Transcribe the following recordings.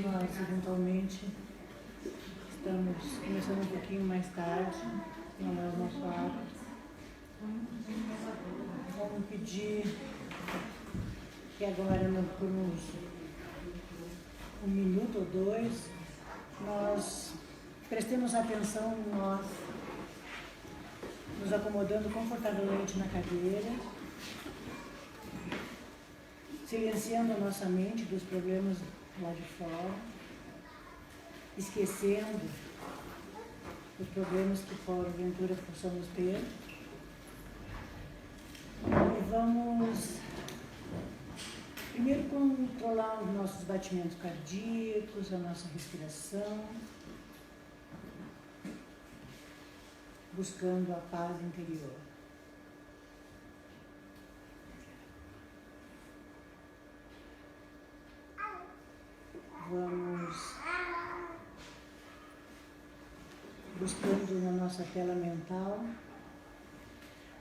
nós eventualmente estamos começando um pouquinho mais tarde, não é o nosso hábito. Vamos pedir que agora, por uns 1 minuto ou 2, nós prestemos atenção em nós, nos acomodando confortavelmente na cadeira, silenciando a nossa mente dos problemas lá de fora, esquecendo os problemas que porventura possamos ter. E vamos primeiro controlar os nossos batimentos cardíacos, a nossa respiração, buscando a paz interior. Vamos buscando na nossa tela mental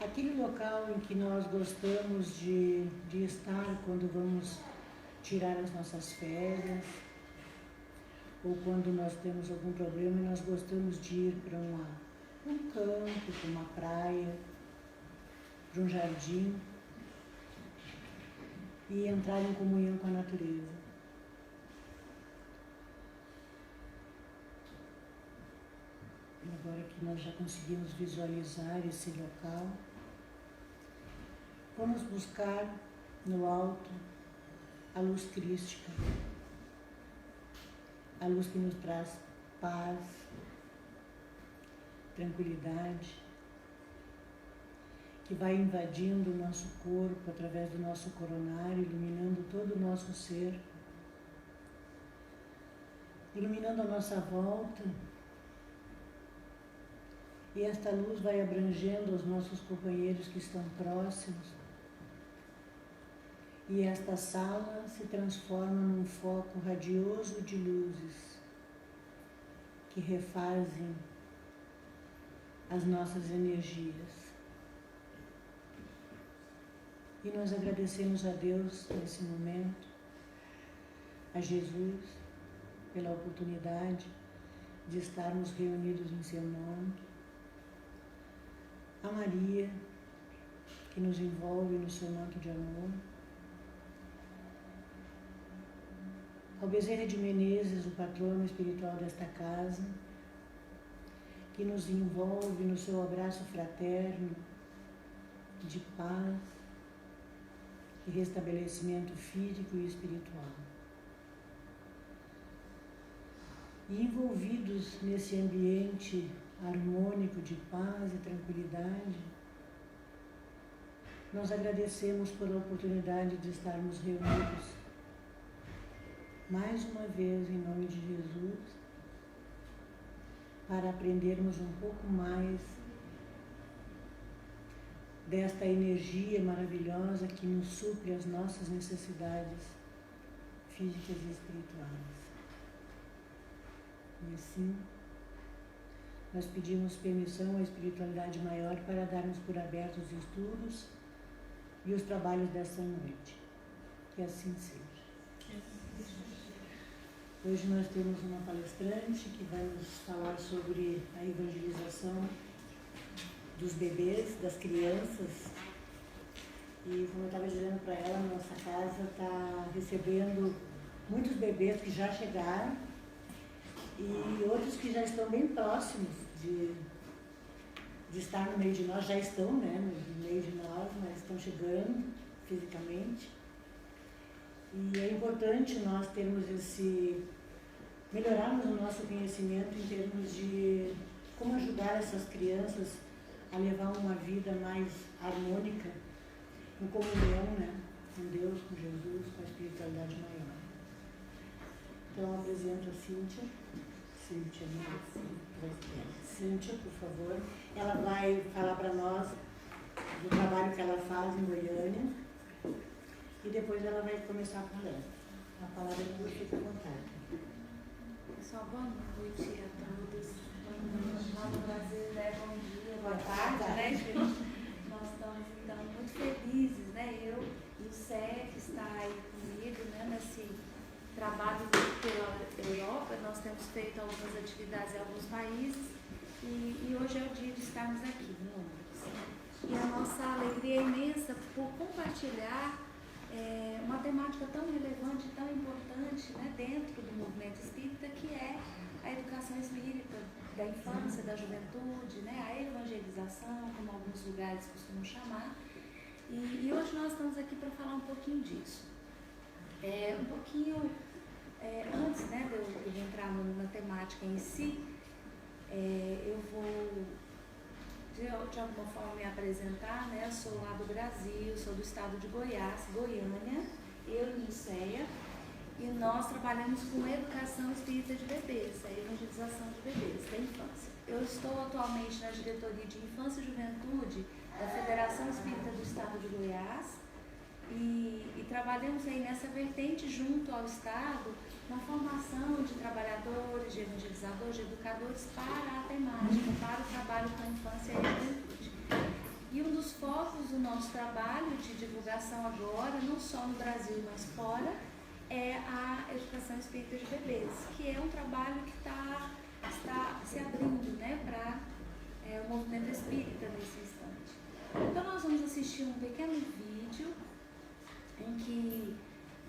aquele local em que nós gostamos de estar quando vamos tirar as nossas férias, ou quando nós temos algum problema e nós gostamos de ir para um campo, para uma praia, para um jardim e entrar em comunhão com a natureza. Agora que nós já conseguimos visualizar esse local, vamos buscar no alto a luz crística, a luz que nos traz paz, tranquilidade, que vai invadindo o nosso corpo através do nosso coronário, iluminando todo o nosso ser, iluminando a nossa volta. E esta luz vai abrangendo os nossos companheiros que estão próximos. E esta sala se transforma num foco radioso de luzes que refazem as nossas energias. E nós agradecemos a Deus nesse momento, a Jesus, pela oportunidade de estarmos reunidos em seu nome, a Maria, que nos envolve no seu manto de amor, ao Bezerra de Menezes, o patrono espiritual desta casa, que nos envolve no seu abraço fraterno de paz e restabelecimento físico e espiritual. E envolvidos nesse ambiente harmônico de paz e tranquilidade, nós agradecemos pela oportunidade de estarmos reunidos mais uma vez em nome de Jesus, para aprendermos um pouco mais desta energia maravilhosa que nos supre as nossas necessidades físicas e espirituais. E assim, nós pedimos permissão à espiritualidade maior para darmos por abertos os estudos e os trabalhos desta noite. Que assim seja. Hoje nós temos uma palestrante que vai nos falar sobre a evangelização dos bebês, das crianças. E como eu estava dizendo para ela, nossa casa está recebendo muitos bebês que já chegaram e outros que já estão bem próximos de estar no meio de nós, já estão, né, no meio de nós, mas estão chegando fisicamente. E é importante nós termos melhorarmos o nosso conhecimento em termos de como ajudar essas crianças a levar uma vida mais harmônica, em comunhão, né, com Deus, com Jesus, com a espiritualidade maior. Então, eu apresento a Cíntia. Cíntia, por favor. Ela vai falar para nós do trabalho que ela faz em Goiânia e depois ela vai começar a palestra. A palavra é tua, fica à vontade. Pessoal, boa noite a todos. Lá no Brasil, né? Bom dia, boa tarde, né, gente? Nós estamos, então, muito felizes, né? Eu e o Sérgio está aí comigo, né? Nesse trabalho nós temos feito algumas atividades em alguns países e hoje é o dia de estarmos aqui em Londres. E a nossa alegria é imensa por compartilhar uma temática tão relevante, tão importante, né, dentro do movimento espírita, que é a educação espírita da infância, da juventude, né, a evangelização, como alguns lugares costumam chamar. E hoje nós estamos aqui para falar um pouquinho disso. Antes, né, de eu entrar na temática em si, eu vou de alguma forma me apresentar, né? Eu sou lá do Brasil, sou do estado de Goiás, Goiânia, eu e Niceia, e nós trabalhamos com educação espírita de bebês, a evangelização de bebês, da infância. Eu estou atualmente na diretoria de Infância e Juventude da Federação Espírita do Estado de Goiás e trabalhamos aí nessa vertente junto ao Estado na formação de trabalhadores, de evangelizadores, de educadores para a temática, para o trabalho com a infância e a juventude. E um dos focos do nosso trabalho de divulgação agora, não só no Brasil, mas fora, é a educação espírita de bebês, que é um trabalho que está se abrindo, né, para o movimento espírita nesse instante. Então nós vamos assistir um pequeno vídeo em que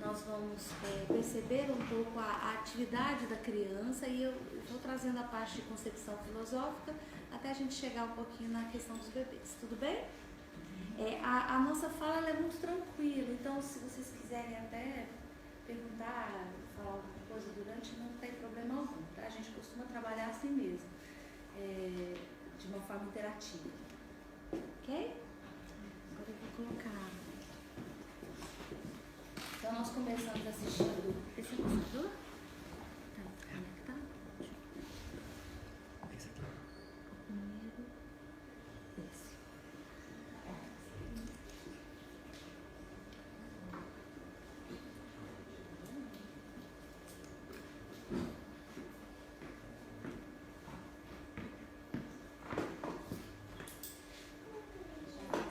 nós vamos perceber um pouco a atividade da criança e eu estou trazendo a parte de concepção filosófica até a gente chegar um pouquinho na questão dos bebês, tudo bem? A nossa fala ela é muito tranquila, então se vocês quiserem até perguntar, falar alguma coisa durante, não tem problema algum, tá? A gente costuma trabalhar assim mesmo, de uma forma interativa, ok? Agora eu vou colocar... Então, nós começamos assistindo esse computador. Tá, como é que tá? Esse aqui. O primeiro. Esse.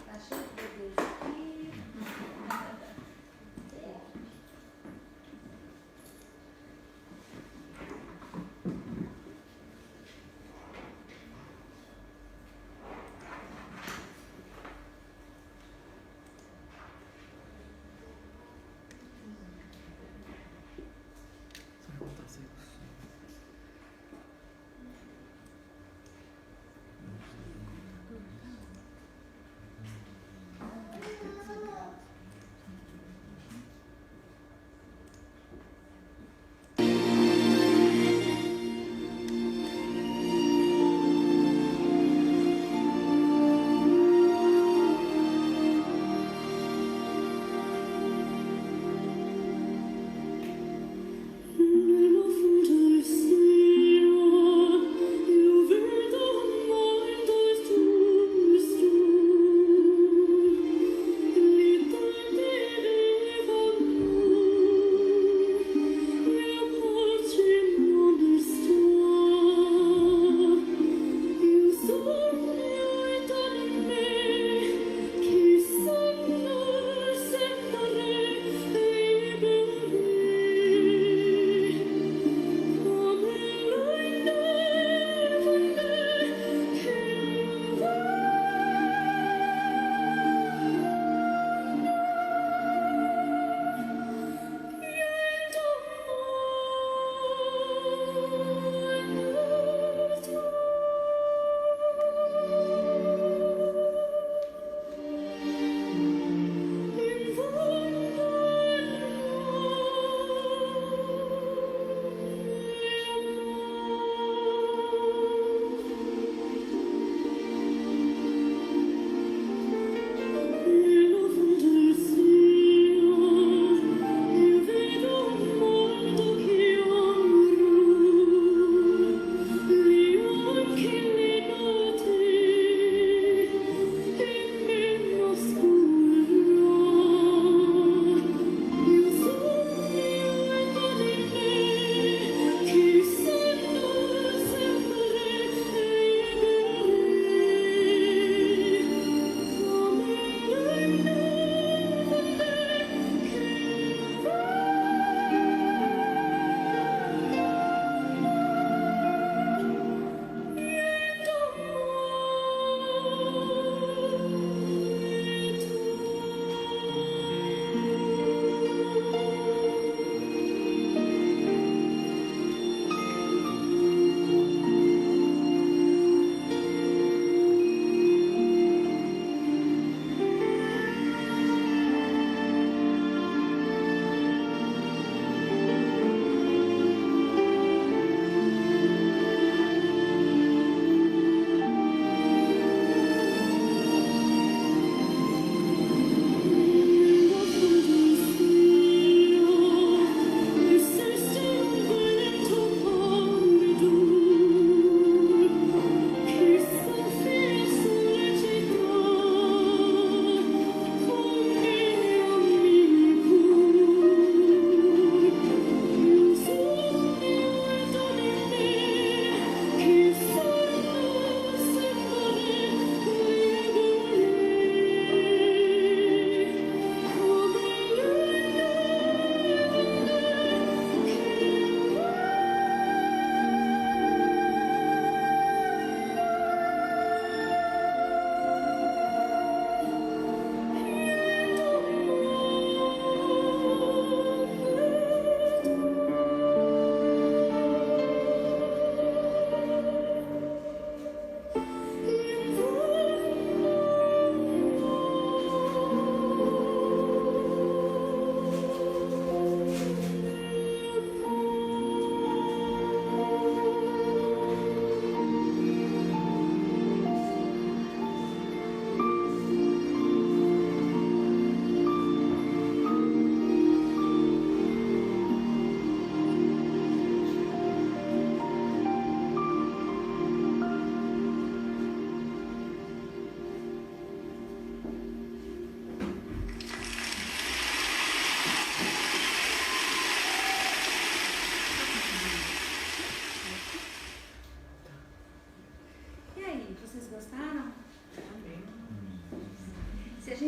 Tá cheio de bebês aqui.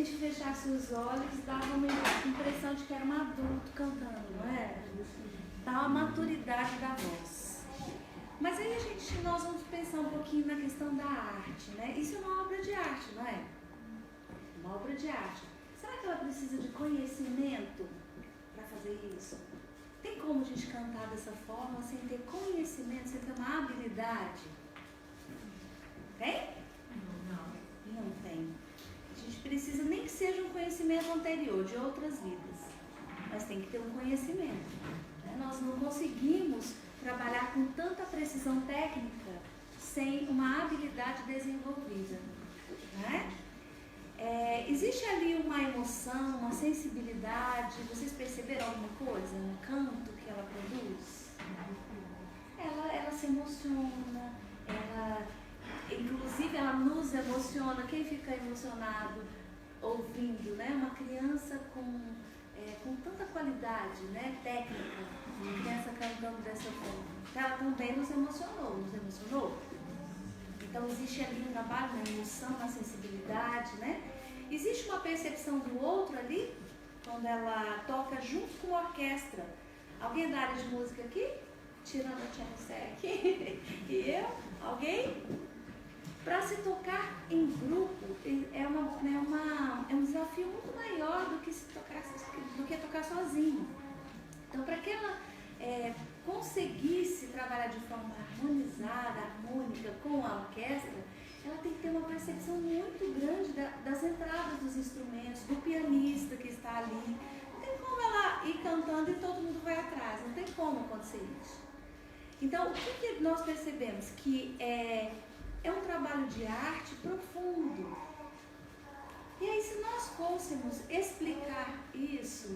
gente fechasse os olhos, dava uma impressão de que era um adulto cantando, não é? Dá uma maturidade da voz. Mas aí nós vamos pensar um pouquinho na questão da arte, né? Isso é uma obra de arte, não é? Uma obra de arte. Será que ela precisa de conhecimento para fazer isso? Tem como a gente cantar dessa forma sem ter conhecimento, sem ter uma habilidade? Tem? Não tem. A gente precisa nem que seja um conhecimento anterior, de outras vidas. Mas tem que ter um conhecimento. Né? Nós não conseguimos trabalhar com tanta precisão técnica sem uma habilidade desenvolvida. Né? Existe ali uma emoção, uma sensibilidade. Vocês perceberam alguma coisa no canto que ela produz? Ela se emociona, inclusive ela nos emociona. Quem fica emocionado ouvindo, né? Uma criança com tanta qualidade, né? Técnica, uma criança cantando dessa forma. Ela também nos emocionou. Então existe ali um trabalho na emoção, na sensibilidade, né? Existe uma percepção do outro ali, quando ela toca junto com a orquestra. Alguém da área de música aqui? Tirando a Tchaikovsky e eu? Alguém? Para se tocar em grupo é um desafio muito maior do que tocar sozinho. Então, para que ela conseguisse trabalhar de forma harmonizada, harmônica com a orquestra, ela tem que ter uma percepção muito grande das entradas dos instrumentos, do pianista que está ali. Não tem como ela ir cantando e todo mundo vai atrás, não tem como acontecer isso. Então, o que nós percebemos? Que é um trabalho de arte profundo. E aí, se nós fôssemos explicar isso,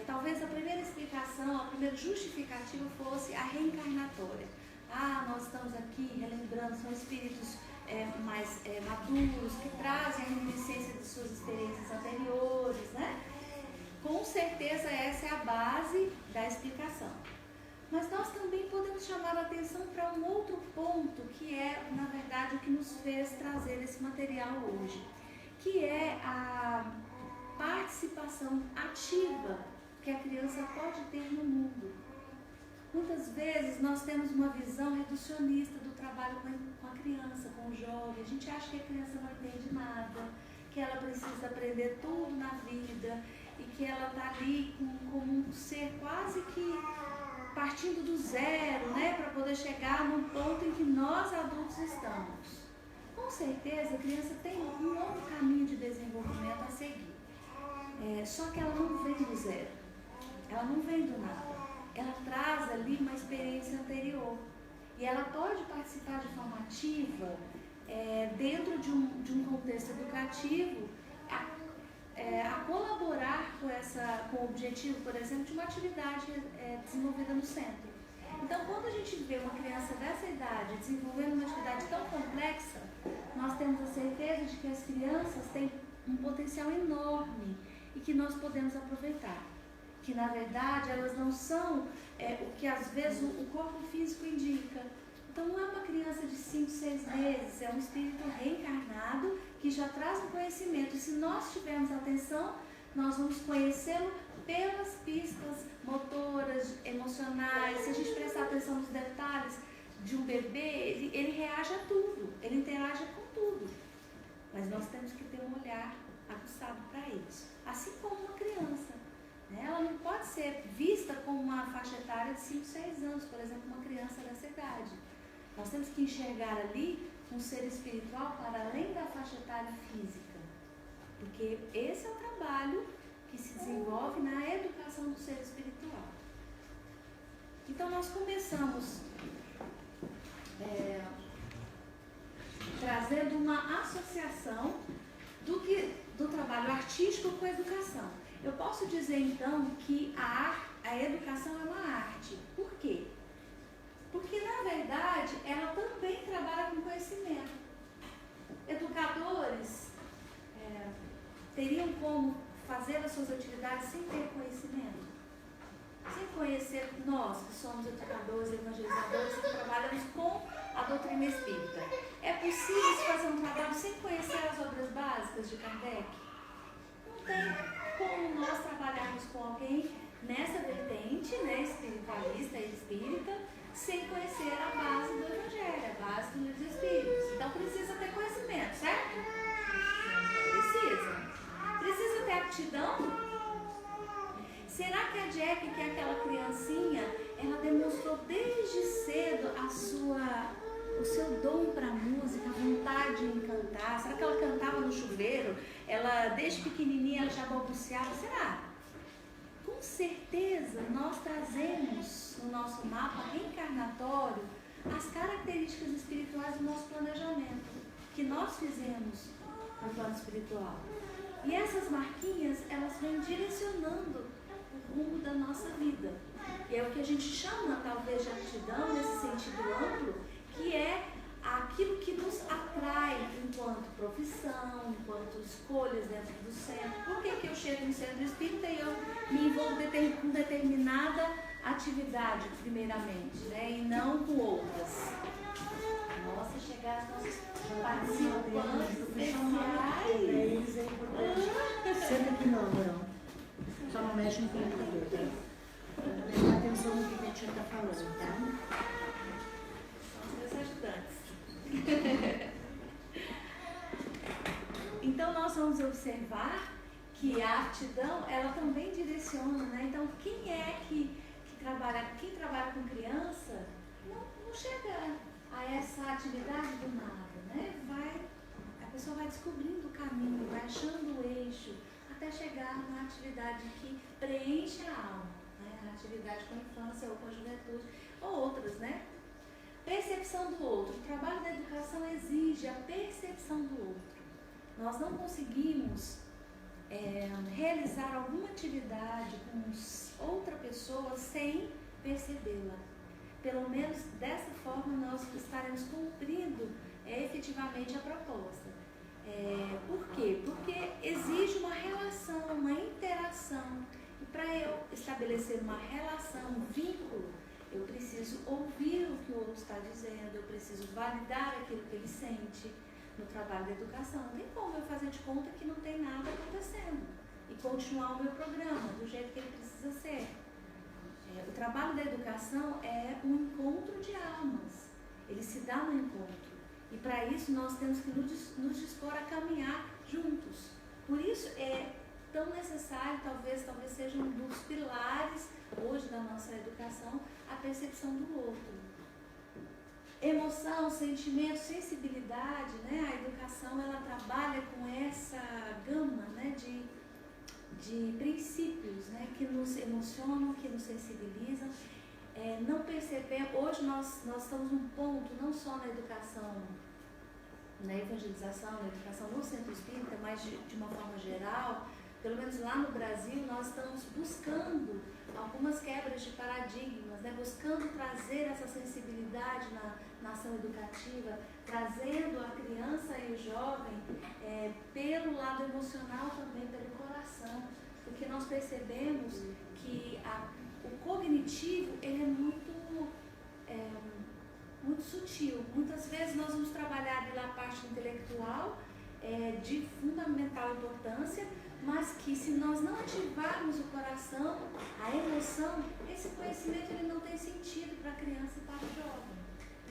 talvez a primeira explicação, a primeira justificativa fosse a reencarnatória. Nós estamos aqui relembrando, são espíritos mais maduros, que trazem a reminiscência de suas experiências anteriores, né? Com certeza essa é a base da explicação. Mas nós também podemos chamar a atenção para um outro ponto, que é, na verdade, o que nos fez trazer esse material hoje, que é a participação ativa que a criança pode ter no mundo. Muitas vezes nós temos uma visão reducionista do trabalho com a criança, com o jovem. A gente acha que a criança não entende nada, que ela precisa aprender tudo na vida e que ela está ali como um ser quase que partindo do zero, né, para poder chegar num ponto em que nós adultos estamos. Com certeza a criança tem um longo caminho de desenvolvimento a seguir. Só que ela não vem do zero, ela não vem do nada. Ela traz ali uma experiência anterior. E ela pode participar de forma ativa dentro de um contexto educativo, a colaborar com o objetivo, por exemplo, de uma atividade desenvolvida no centro. Então, quando a gente vê uma criança dessa idade desenvolvendo uma atividade tão complexa, nós temos a certeza de que as crianças têm um potencial enorme e que nós podemos aproveitar. Que, na verdade, elas não são o que, às vezes, o corpo físico indica. Então, não é uma criança de 5, 6 meses, é um espírito reencarnado que já traz um conhecimento. E se nós tivermos atenção, nós vamos conhecê-lo pelas pistas motoras, emocionais. Se a gente prestar atenção nos detalhes de um bebê, ele reage a tudo, ele interage com tudo. Mas nós temos que ter um olhar aguçado para isso. Assim como uma criança. Ela não pode ser vista como uma faixa etária de 5, 6 anos, por exemplo, uma criança dessa idade. Nós temos que enxergar ali um ser espiritual para além da faixa etária física. Porque esse é o trabalho que se desenvolve na educação do ser espiritual. Então, nós começamos trazendo uma associação do trabalho artístico com a educação. Eu posso dizer, então, que a educação é uma arte. Por quê? Porque, na verdade, ela também trabalha com conhecimento. Educadores teriam como fazer as suas atividades sem ter conhecimento? Sem conhecer nós, que somos educadores, evangelizadores, que trabalhamos com a doutrina espírita. É possível se fazer um trabalho sem conhecer as obras básicas de Kardec? tem como nós trabalharmos com alguém nessa vertente, né, espiritualista e espírita, sem conhecer a base do Evangelho, a base dos Espíritos. Então precisa ter conhecimento, certo? Precisa ter aptidão. Será que a Jack, que é aquela criancinha, ela demonstrou desde cedo o seu dom para a música, a vontade de cantar? Será que ela cantava no chuveiro? Ela, desde pequenininha, ela já balbuciava? Será? Com certeza, nós trazemos no nosso mapa reencarnatório as características espirituais do nosso planejamento, que nós fizemos no plano espiritual. E essas marquinhas, elas vêm direcionando o rumo da nossa vida. E é o que a gente chama, talvez, de aptidão, nesse sentido amplo, que é aquilo que nos atrai enquanto profissão, enquanto escolhas dentro do centro. Por que eu chego no centro espírita e eu me envolvo com determinada atividade, primeiramente, né, e não com outras? Nossa, chegar as nossas participantes especiais. Eles é importante. Senta aqui não. Só não mexe no computador, tá? Prestar atenção no que a tia está falando, tá? São os meus ajudantes. Então nós vamos observar que a aptidão, ela também direciona, né? Então quem trabalha com criança não chega a essa atividade do nada, né? A pessoa vai descobrindo o caminho, vai achando o eixo, até chegar na atividade que preenche a alma, né? A atividade com a infância ou com a juventude, ou outras, né? Percepção do outro. O trabalho da educação exige a percepção do outro. Nós não conseguimos realizar alguma atividade com outra pessoa sem percebê-la. Pelo menos dessa forma nós estaremos cumprindo efetivamente a proposta. Por quê? Porque exige uma relação, uma interação. E para eu estabelecer uma relação, um vínculo, eu preciso ouvir o que o outro está dizendo, eu preciso validar aquilo que ele sente. No trabalho da educação, não tem como eu fazer de conta que não tem nada acontecendo e continuar o meu programa do jeito que ele precisa ser. O trabalho da educação é um encontro de almas, ele se dá no encontro. E para isso nós temos que nos dispor a caminhar juntos. Por isso é tão necessário, talvez seja um dos pilares hoje da nossa educação, a percepção do outro. Emoção, sentimento, sensibilidade, né? A educação ela trabalha com essa gama, né, de princípios, né, que nos emocionam, que nos sensibilizam. Não perceber, hoje nós estamos num ponto, não só na educação, na evangelização, na educação no centro espírita, mas de uma forma geral, pelo menos lá no Brasil, nós estamos buscando algumas quebras de paradigmas, né? Buscando trazer essa sensibilidade na ação educativa, trazendo a criança e o jovem pelo lado emocional também, pelo coração, porque nós percebemos que o cognitivo ele é muito sutil. Muitas vezes nós vamos trabalhar pela parte intelectual de fundamental importância, mas que se nós não ativarmos o coração, a emoção, esse conhecimento ele não tem sentido para a criança e para o jovem.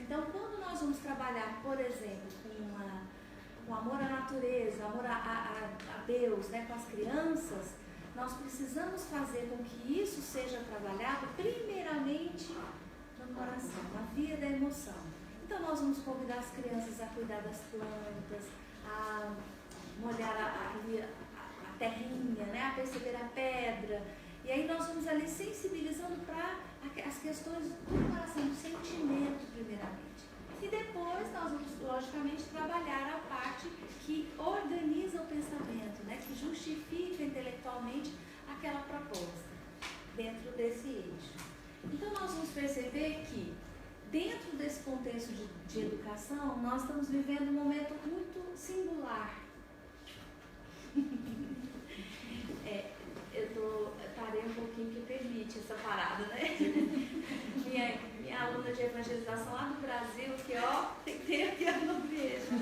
Então, quando nós vamos trabalhar, por exemplo, com amor à natureza, amor a Deus, né, com as crianças, nós precisamos fazer com que isso seja trabalhado primeiramente no coração, na via da emoção. Então, nós vamos convidar as crianças a cuidar das plantas, a molhar a terrinha, né, a perceber a pedra. E aí nós vamos ali sensibilizando para as questões do coração, do sentimento, primeiramente. E depois nós vamos, logicamente, trabalhar a parte que organiza o pensamento, né, que justifica intelectualmente aquela proposta dentro desse eixo. Então nós vamos perceber que dentro desse contexto de educação, nós estamos vivendo um momento muito singular. Eu parei um pouquinho que permite essa parada, né? Minha aluna de evangelização lá do Brasil, que ó, tem que ter aqui a nobreza.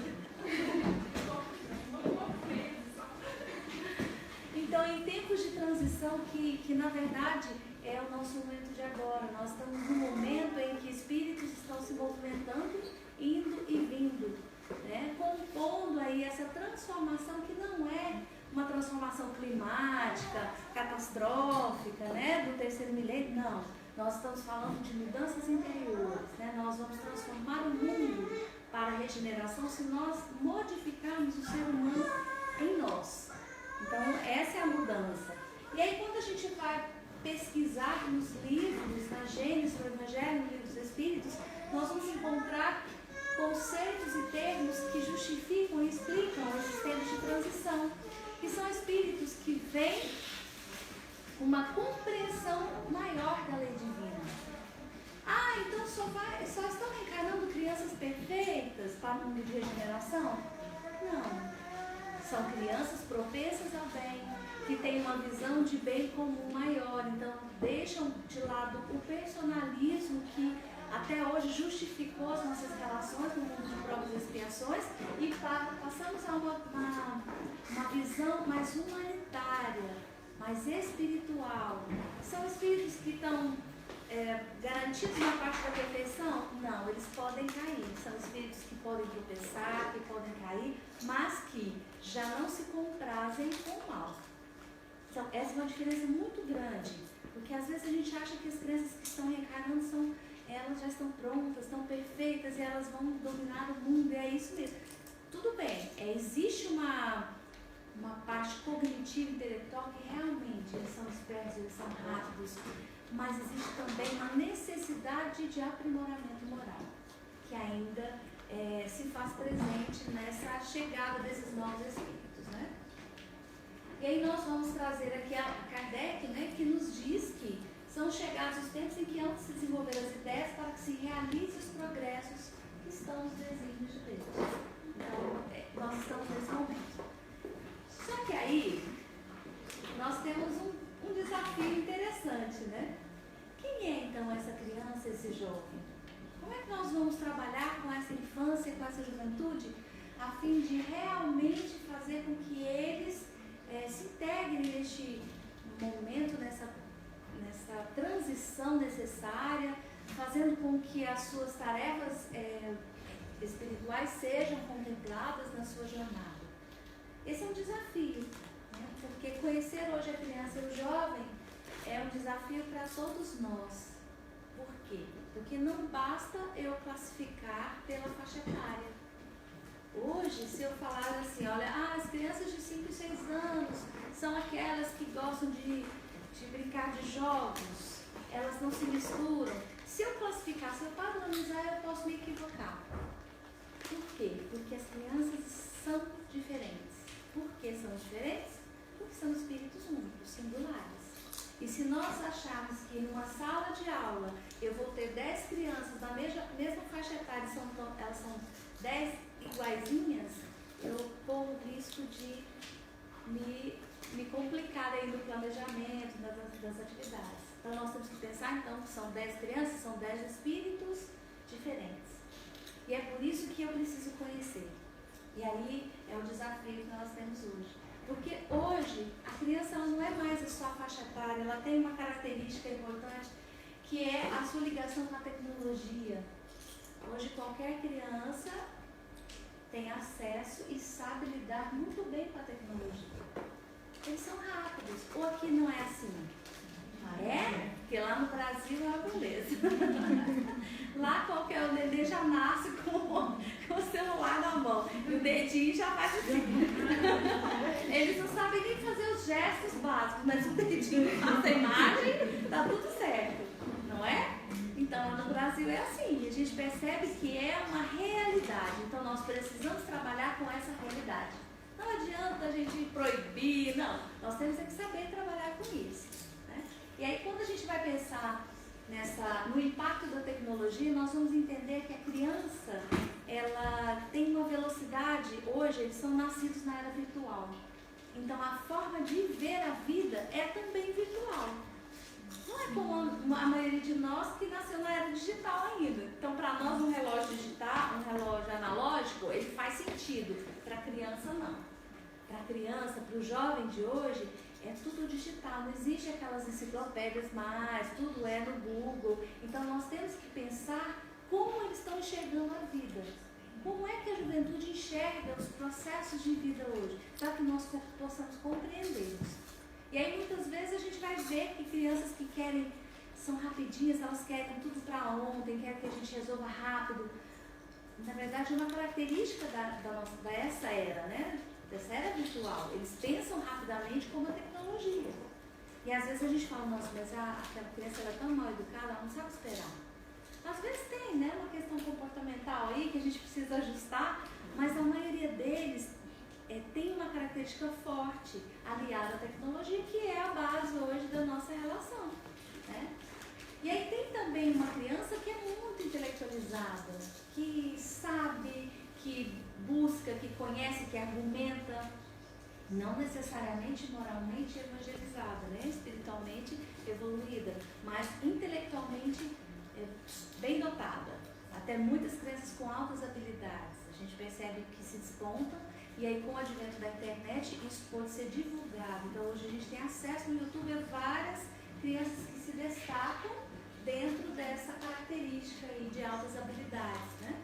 verdade, é o nosso momento de agora. Nós estamos num momento em que espíritos estão se movimentando, indo e vindo, né? Compondo aí essa transformação que não é uma transformação climática, catastrófica, né? Do terceiro milênio, não. Nós estamos falando de mudanças interiores, né? Nós vamos transformar o mundo para a regeneração se nós modificarmos o ser humano em nós. Então, essa é a mudança. E aí, quando a gente vai pesquisar nos livros, na Gênesis, no Evangelho, no Livro dos Espíritos, nós vamos encontrar conceitos e termos que justificam e explicam esses termos de transição, que são espíritos que vêm com uma compreensão maior da lei divina. Ah, então só estão reencarnando crianças perfeitas para o mundo de regeneração? Não. São crianças propensas ao bem, que têm uma visão de bem comum maior. Então, deixam de lado o personalismo que até hoje justificou as nossas relações no mundo de provas e expiações e passamos a uma visão mais humanitária, mais espiritual. São espíritos que estão garantidos na parte da perfeição? Não, eles podem cair. São espíritos que podem tropeçar, que podem cair, mas que já não se comprazem com o mal. Então, essa é uma diferença muito grande, porque às vezes a gente acha que as crianças que estão reencarnando elas já estão prontas, estão perfeitas e elas vão dominar o mundo, e é isso mesmo. Tudo bem, existe uma parte cognitiva e intelectual que realmente eles são espertos, eles são rápidos, mas existe também uma necessidade de aprimoramento moral, que ainda se faz presente nessa chegada desses novos espíritos, né? E aí nós vamos trazer aqui a Kardec, né, que nos diz que são chegados os tempos em que hão de se desenvolver as ideias para que se realizem os progressos que estão nos desígnios de Deus. Então, nós estamos nesse momento. Só que aí, nós temos um desafio interessante, né? Quem é então essa criança, esse jovem? Como é que nós vamos trabalhar com essa infância, com essa juventude, a fim de realmente fazer com que eles se integrem neste momento, nessa transição necessária, fazendo com que as suas tarefas espirituais sejam contempladas na sua jornada? Esse é um desafio, né? Porque conhecer hoje a criança e o jovem é um desafio para todos nós. Por quê? Porque não basta eu classificar pela faixa etária. Hoje, se eu falar assim, olha, as crianças de 5 e 6 anos são aquelas que gostam de brincar de jogos, elas não se misturam. Se eu classificar, se eu padronizar, eu posso me equivocar. Por quê? Porque as crianças são diferentes. Por que são diferentes? Porque são espíritos únicos, singulares. E se nós acharmos que numa sala de aula eu vou ter 10 crianças da mesma faixa etária, elas são 10 iguaizinhas, eu corro o risco de me complicar aí no planejamento, das atividades. Então nós temos que pensar então que são 10 crianças, são 10 espíritos diferentes. E é por isso que eu preciso conhecer. E aí é o desafio que nós temos hoje. Porque hoje a criança ela não é mais a sua faixa etária, ela tem uma característica importante que é a sua ligação com a tecnologia. Hoje qualquer criança tem acesso e sabe lidar muito bem com a tecnologia. Eles são rápidos. Ou aqui não é assim? Porque lá no Brasil é uma beleza. Lá qualquer nenê já nasce com o celular na mão. E o dedinho já faz assim. Eles não sabem nem fazer os gestos básicos, mas o dedinho faz a imagem, tá tudo certo. Não é? Então no Brasil é assim. A gente percebe que é uma realidade. Então nós precisamos trabalhar com essa realidade. Não adianta a gente proibir, não. Nós temos que saber trabalhar com isso. Né? E aí, quando a gente vai pensar no impacto da tecnologia, nós vamos entender que a criança, ela tem uma velocidade, hoje eles são nascidos na era virtual. Então, a forma de ver a vida é também virtual. Não é como a maioria de nós que nasceu na era digital ainda. Então, para nós, um relógio digital, um relógio analógico, ele faz sentido. Para a criança, não. Para a criança, para o jovem de hoje, é tudo digital, não existe aquelas enciclopédias mais, tudo é no Google. Então nós temos que pensar como eles estão enxergando a vida. Como é que a juventude enxerga os processos de vida hoje, para que nós possamos compreendê-los. E aí muitas vezes a gente vai ver que crianças que querem, são rapidinhas, elas querem tudo para ontem, querem que a gente resolva rápido. Na verdade é uma característica dessa era, né? Dessa era virtual. Eles pensam rapidamente como a tecnologia. E às vezes a gente fala, nossa, mas aquela criança ela é tão mal educada, ela não sabe esperar. Às vezes tem, né, uma questão comportamental aí que a gente precisa ajustar, mas a maioria deles tem uma característica forte aliada à tecnologia, que é a base hoje da nossa relação, né? E aí tem também uma criança que é muito intelectualizada, que sabe, que busca, que conhece, que argumenta, não necessariamente moralmente evangelizada, né? Espiritualmente evoluída, mas intelectualmente bem dotada. Até muitas crianças com altas habilidades. A gente percebe que se despontam e aí com o advento da internet isso pode ser divulgado. Então hoje a gente tem acesso no YouTube a várias crianças que se destacam dentro dessa característica aí de altas habilidades, né?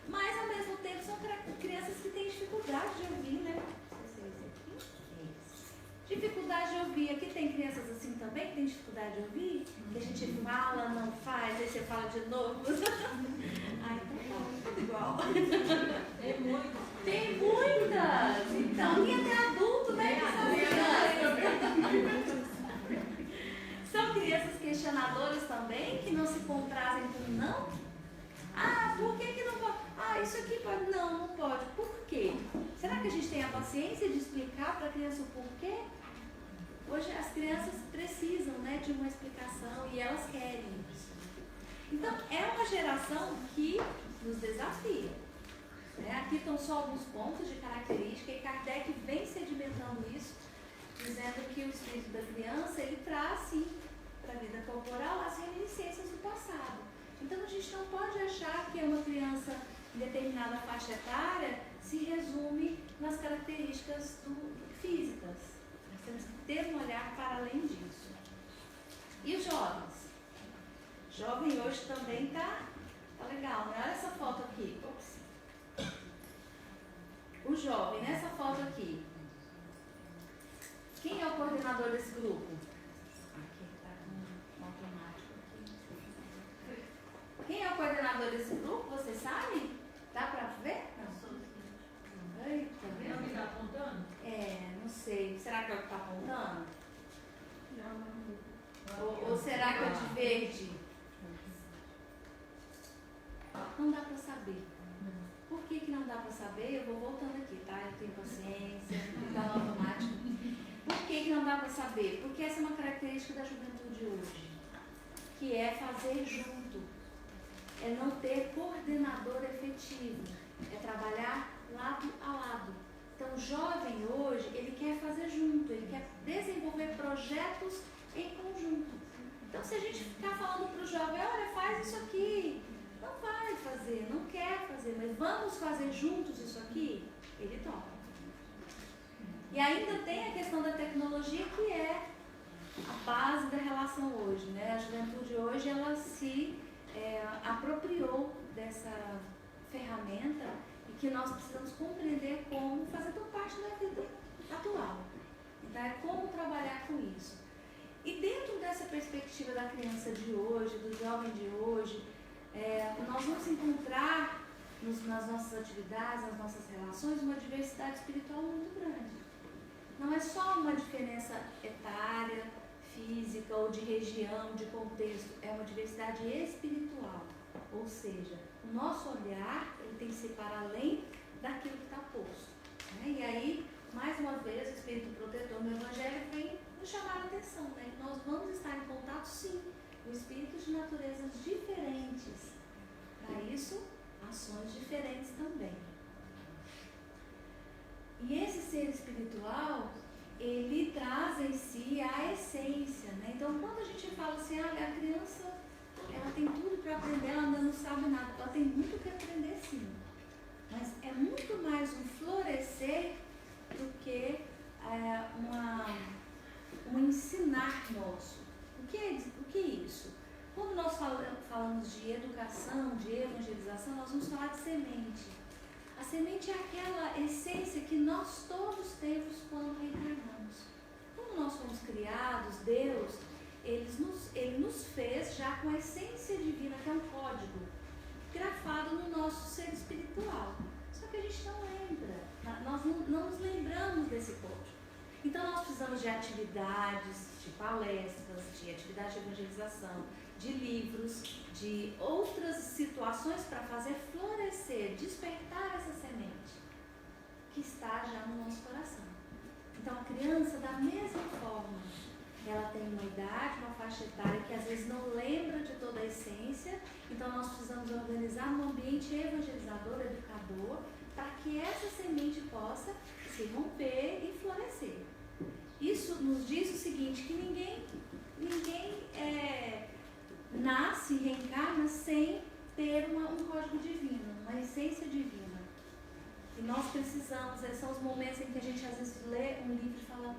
Mas ao mesmo tempo são crianças que têm dificuldade de ouvir, né? Dificuldade de ouvir. Aqui tem crianças assim também que tem dificuldade de ouvir? Que a gente fala, não faz, aí você fala de novo. Ai, então tá, tudo igual. Tem muitas. Tem muitas! Então, e até adulto, né? São crianças questionadoras também, que não se comprazem com não. Ah, por que não pode? Ah, isso aqui pode. Não, não pode. Por quê? Será que a gente tem a paciência de explicar para a criança o porquê? Hoje as crianças precisam, né, de uma explicação e elas querem isso. Então, é uma geração que nos desafia. Né? Aqui estão só alguns pontos de característica e Kardec vem sedimentando isso, dizendo que o espírito da criança, ele traz, sim, para a vida corporal as reminiscências do passado. Então, a gente não pode achar que uma criança em determinada faixa etária se resume nas características físicas. Nós temos que ter um olhar para além disso. E os jovens? Jovem hoje também tá legal, né? Olha essa foto aqui. Ops. O jovem, nessa foto aqui. Quem é o coordenador desse grupo? Aqui está com um automático aqui. Quem é o coordenador desse grupo? Você sabe? Dá para ver? Não. Eita, Não me está apontando? Não sei. Será que é o que está apontando? Não. Ou será que é o de verde? Não dá para saber. Por que não dá para saber? Eu vou voltando aqui, tá? Eu tenho paciência, está no automático. Por que não dá para saber? Porque essa é uma característica da juventude hoje, que é fazer junto, é não ter coordenador efetivo, é trabalhar lado a lado. Então, o jovem hoje, ele quer fazer junto, ele quer desenvolver projetos em conjunto. Então, se a gente ficar falando para o jovem, olha, faz isso aqui, não vai fazer, não quer fazer, mas vamos fazer juntos isso aqui, ele topa. E ainda tem a questão da tecnologia, que é a base da relação hoje, né? A juventude hoje, ela se apropriou dessa ferramenta e que nós precisamos compreender como fazer parte da vida atual. Então, é como trabalhar com isso. E dentro dessa perspectiva da criança de hoje, do jovem de hoje, nós vamos encontrar nas nossas atividades, nas nossas relações, uma diversidade espiritual muito grande. Não é só uma diferença etária, física ou de região, de contexto, é uma diversidade espiritual. Ou seja, o nosso olhar ele tem que ser para além daquilo que está posto. Né? E aí, mais uma vez, o Espírito Protetor no Evangelho vem nos chamar a atenção, né? Que nós vamos estar em contato, sim, com espíritos de naturezas diferentes. Para isso, ações diferentes também. E esse ser espiritual, ele traz em si a essência, né? Então, quando a gente fala assim, a criança, ela tem tudo para aprender, ela ainda não sabe nada, ela tem muito que aprender, sim. Mas é muito mais um florescer do que nosso. O que é isso? Quando nós falamos de educação, de evangelização, nós vamos falar de semente. A semente é aquela essência que nós todos temos quando reencarnamos. Quando nós fomos criados, Deus, Ele nos fez já com a essência divina, que é um código, grafado no nosso ser espiritual. Só que a gente não lembra, nós não nos lembramos desse código. Então nós precisamos de atividades, de palestras, de atividade de evangelização, de livros, de outras situações para fazer florescer, despertar essa semente que está já no nosso coração. Então a criança, da mesma forma, ela tem uma idade, uma faixa etária que às vezes não lembra de toda a essência, então nós precisamos organizar um ambiente evangelizador, educador, para que essa semente possa se romper e florescer. Isso nos diz o seguinte, que ninguém nasce e reencarna sem ter um código divino, uma essência divina. E nós precisamos, esses são os momentos em que a gente às vezes lê um livro e fala,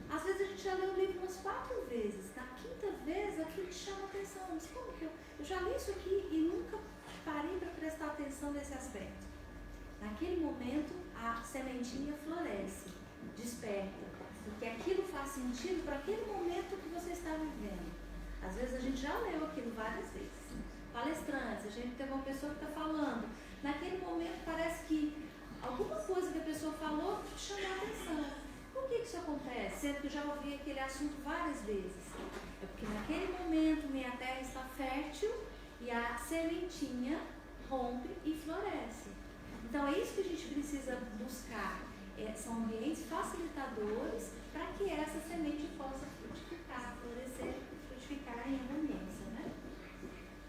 às vezes a gente já lê o livro umas 4 vezes, na 5ª vez aquilo te chama atenção, mas como que eu já li isso aqui e nunca parei para prestar atenção nesse aspecto. Naquele momento a sementinha floresce, desperta, porque aquilo faz sentido para aquele momento que você está vivendo. Às vezes a gente já leu aquilo várias vezes. Palestrantes, a gente teve uma pessoa que está falando. Naquele momento parece que alguma coisa que a pessoa falou te chamou a atenção. Por que isso acontece? Sendo que eu já ouvi aquele assunto várias vezes. É porque naquele momento minha terra está fértil e a sementinha rompe e floresce. Então é isso que a gente precisa buscar. São ambientes facilitadores para que essa semente possa frutificar, florescer, frutificar em abundância, né?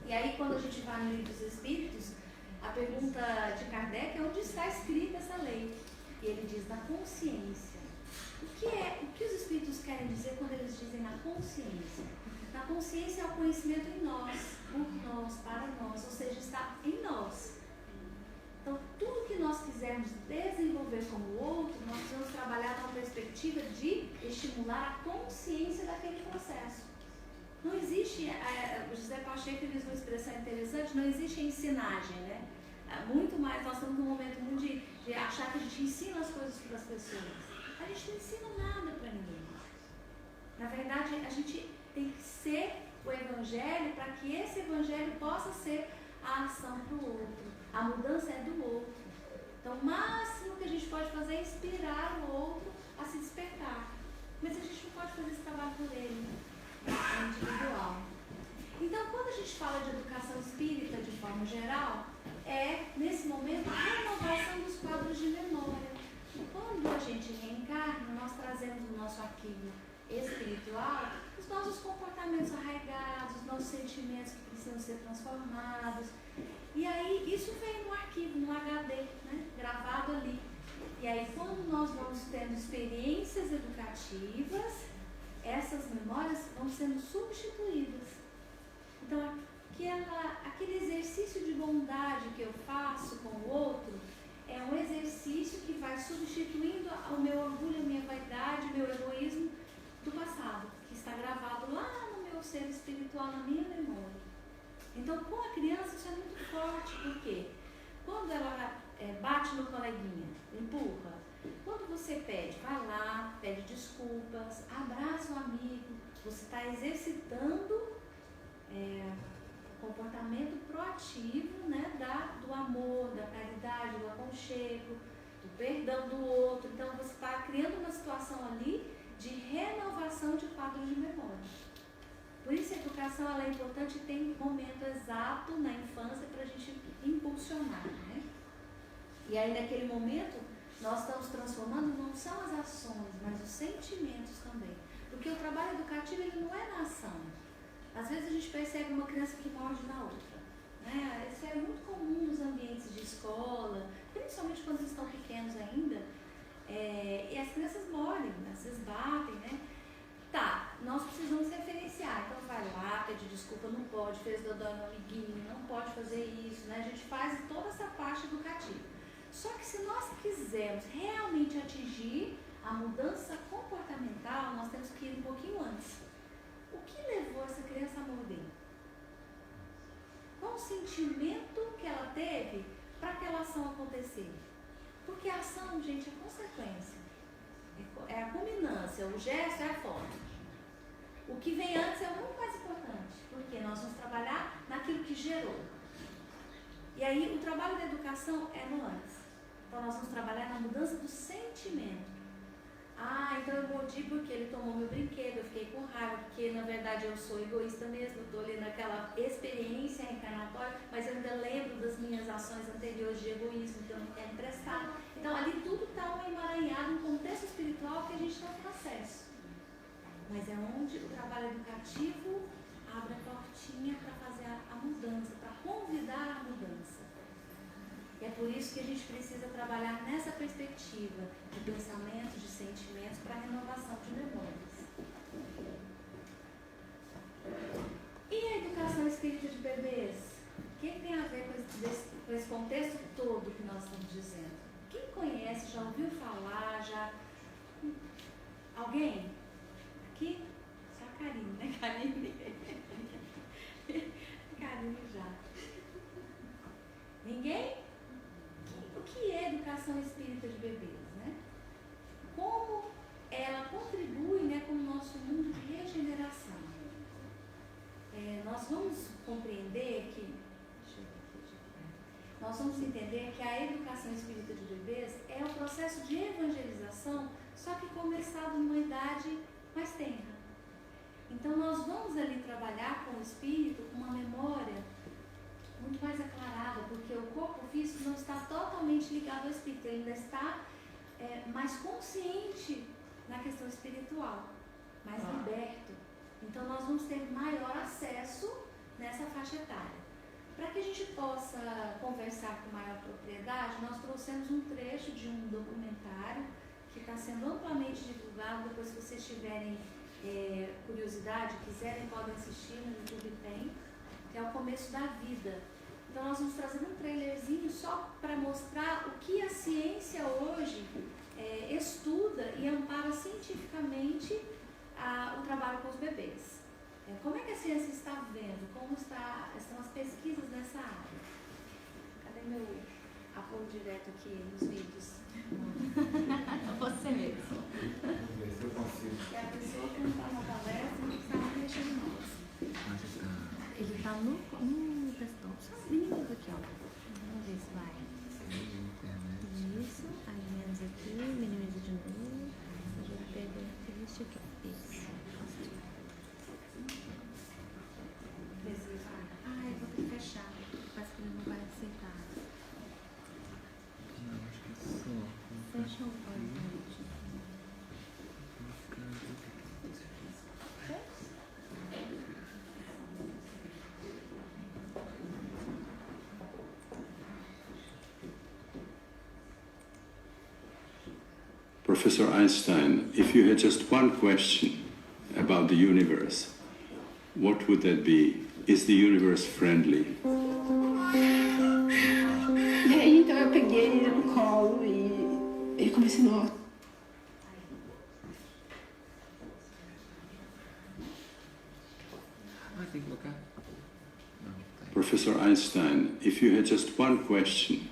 E aí quando a gente vai no Livro dos Espíritos, a pergunta de Kardec é onde está escrita essa lei. E ele diz na consciência. O que os Espíritos querem dizer quando eles dizem na consciência? Na consciência é o conhecimento em nós, por nós, para nós, ou seja, está em nós. Então, tudo que nós quisermos desenvolver como outro, nós precisamos trabalhar numa perspectiva de estimular a consciência daquele processo. Não existe, o José Pacheco diz uma expressão interessante, não existe ensinagem, né? Muito mais, nós estamos num momento muito de achar que a gente ensina as coisas para as pessoas. A gente não ensina nada para ninguém. Na verdade, a gente tem que ser o Evangelho para que esse Evangelho possa ser a ação para o outro. A mudança é do outro. Então, o máximo que a gente pode fazer é inspirar o outro a se despertar. Mas a gente não pode fazer esse trabalho por ele. É individual. Então, quando a gente fala de educação espírita de forma geral, é, nesse momento, a renovação dos quadros de memória. Quando a gente reencarna, nós trazemos no nosso arquivo espiritual os nossos comportamentos arraigados, os nossos sentimentos que precisam ser transformados. E aí, isso vem no arquivo, no HD, né, gravado ali. E aí, quando nós vamos tendo experiências educativas, essas memórias vão sendo substituídas. Então, aquele exercício de bondade que eu faço com o outro é um exercício que vai substituindo o meu orgulho, a minha vaidade, o meu egoísmo do passado, que está gravado lá no meu ser espiritual, na minha memória. Então, com a criança isso é muito forte, porque quando ela bate no coleguinha, empurra, quando você pede, vai lá, pede desculpas, abraça o amigo, você está exercitando o comportamento proativo, né, do amor, da caridade, do aconchego, do perdão do outro. Então, você está criando uma situação ali de renovação de quadros de memória. Por isso a educação ela é importante e tem um momento exato na infância para a gente impulsionar, né? E aí naquele momento nós estamos transformando não são as ações, mas os sentimentos também. Porque o trabalho educativo ele não é na ação. Às vezes a gente percebe uma criança que morde na outra, né? Isso é muito comum nos ambientes de escola, principalmente quando eles estão pequenos ainda. E as crianças mordem, às vezes batem, né? Tá, nós precisamos referenciar, então vai lá, pede desculpa, não pode, fez dodói no amiguinho, não pode fazer isso, né? A gente faz toda essa parte educativa. Só que se nós quisermos realmente atingir a mudança comportamental, nós temos que ir um pouquinho antes. o que levou essa criança a morder? Qual o sentimento que ela teve para aquela ação acontecer? Porque a ação, gente, é consequência. É a culminância, o gesto é a forma. O que vem antes é muito mais importante, porque nós vamos trabalhar naquilo que gerou. E aí o trabalho da educação é no antes. Então nós vamos trabalhar na mudança do sentimento. Ah, então eu mordi porque ele tomou meu brinquedo, eu fiquei com raiva, porque na verdade eu sou egoísta mesmo, eu estou ali naquela experiência encarnatória, mas eu ainda lembro das minhas ações anteriores de egoísmo que eu não quero emprestar. Então ali tudo está emaranhado, um contexto espiritual que a gente não tem acesso. Mas é onde o trabalho educativo abre a portinha para fazer a mudança, para convidar a mudança. E é por isso que a gente precisa trabalhar nessa perspectiva de pensamento, de sentimentos, para a renovação de memórias. E a educação espírita de bebês? O que tem a ver com esse contexto todo que nós estamos dizendo? Quem conhece, já ouviu falar, já... Alguém? Aqui? Só a Karine, né? Karine já. Ninguém? O que é educação espírita de bebês, né? Como ela contribui, né, com o nosso mundo de regeneração? Nós vamos compreender que... Nós vamos entender que a educação espírita de bebês é o processo de evangelização, só que começado numa idade mais tenra. Então nós vamos ali trabalhar com o espírito, com uma memória muito mais aclarada, porque o corpo físico não está totalmente ligado ao espírito, ele ainda está mais consciente na questão espiritual, mais liberto. Então nós vamos ter maior acesso nessa faixa etária. Para que a gente possa conversar com maior propriedade, nós trouxemos um trecho de um documentário que está sendo amplamente divulgado. Depois, se vocês tiverem curiosidade, quiserem, podem assistir, no YouTube tem, que é o começo da vida. Então nós vamos trazer um trailerzinho só para mostrar o que a ciência hoje estuda e ampara cientificamente o trabalho com os bebês. Como é que a ciência está vendo? Como estão as pesquisas nessa área? Cadê meu apoio direto aqui nos vídeos? Você mesmo. Que a pessoa que não está na palestra não está mexendo mais. Ele está no questão. Só meninos aqui, ó. Vamos ver se vai. Isso, aí menos aqui, minimiza de novo. A gente pega este aqui. Isso. Eu vou ter que fechar. Parece que ele não vai aceitar. Não, acho que é só. Fecha o olho. Professor Einstein, if you had just one question about the universe, what would that be? Is the universe friendly? E aí, então eu peguei ele no colo e ele começou a... Tem que colocar? Não, tá. Professor Einstein, if you had just one question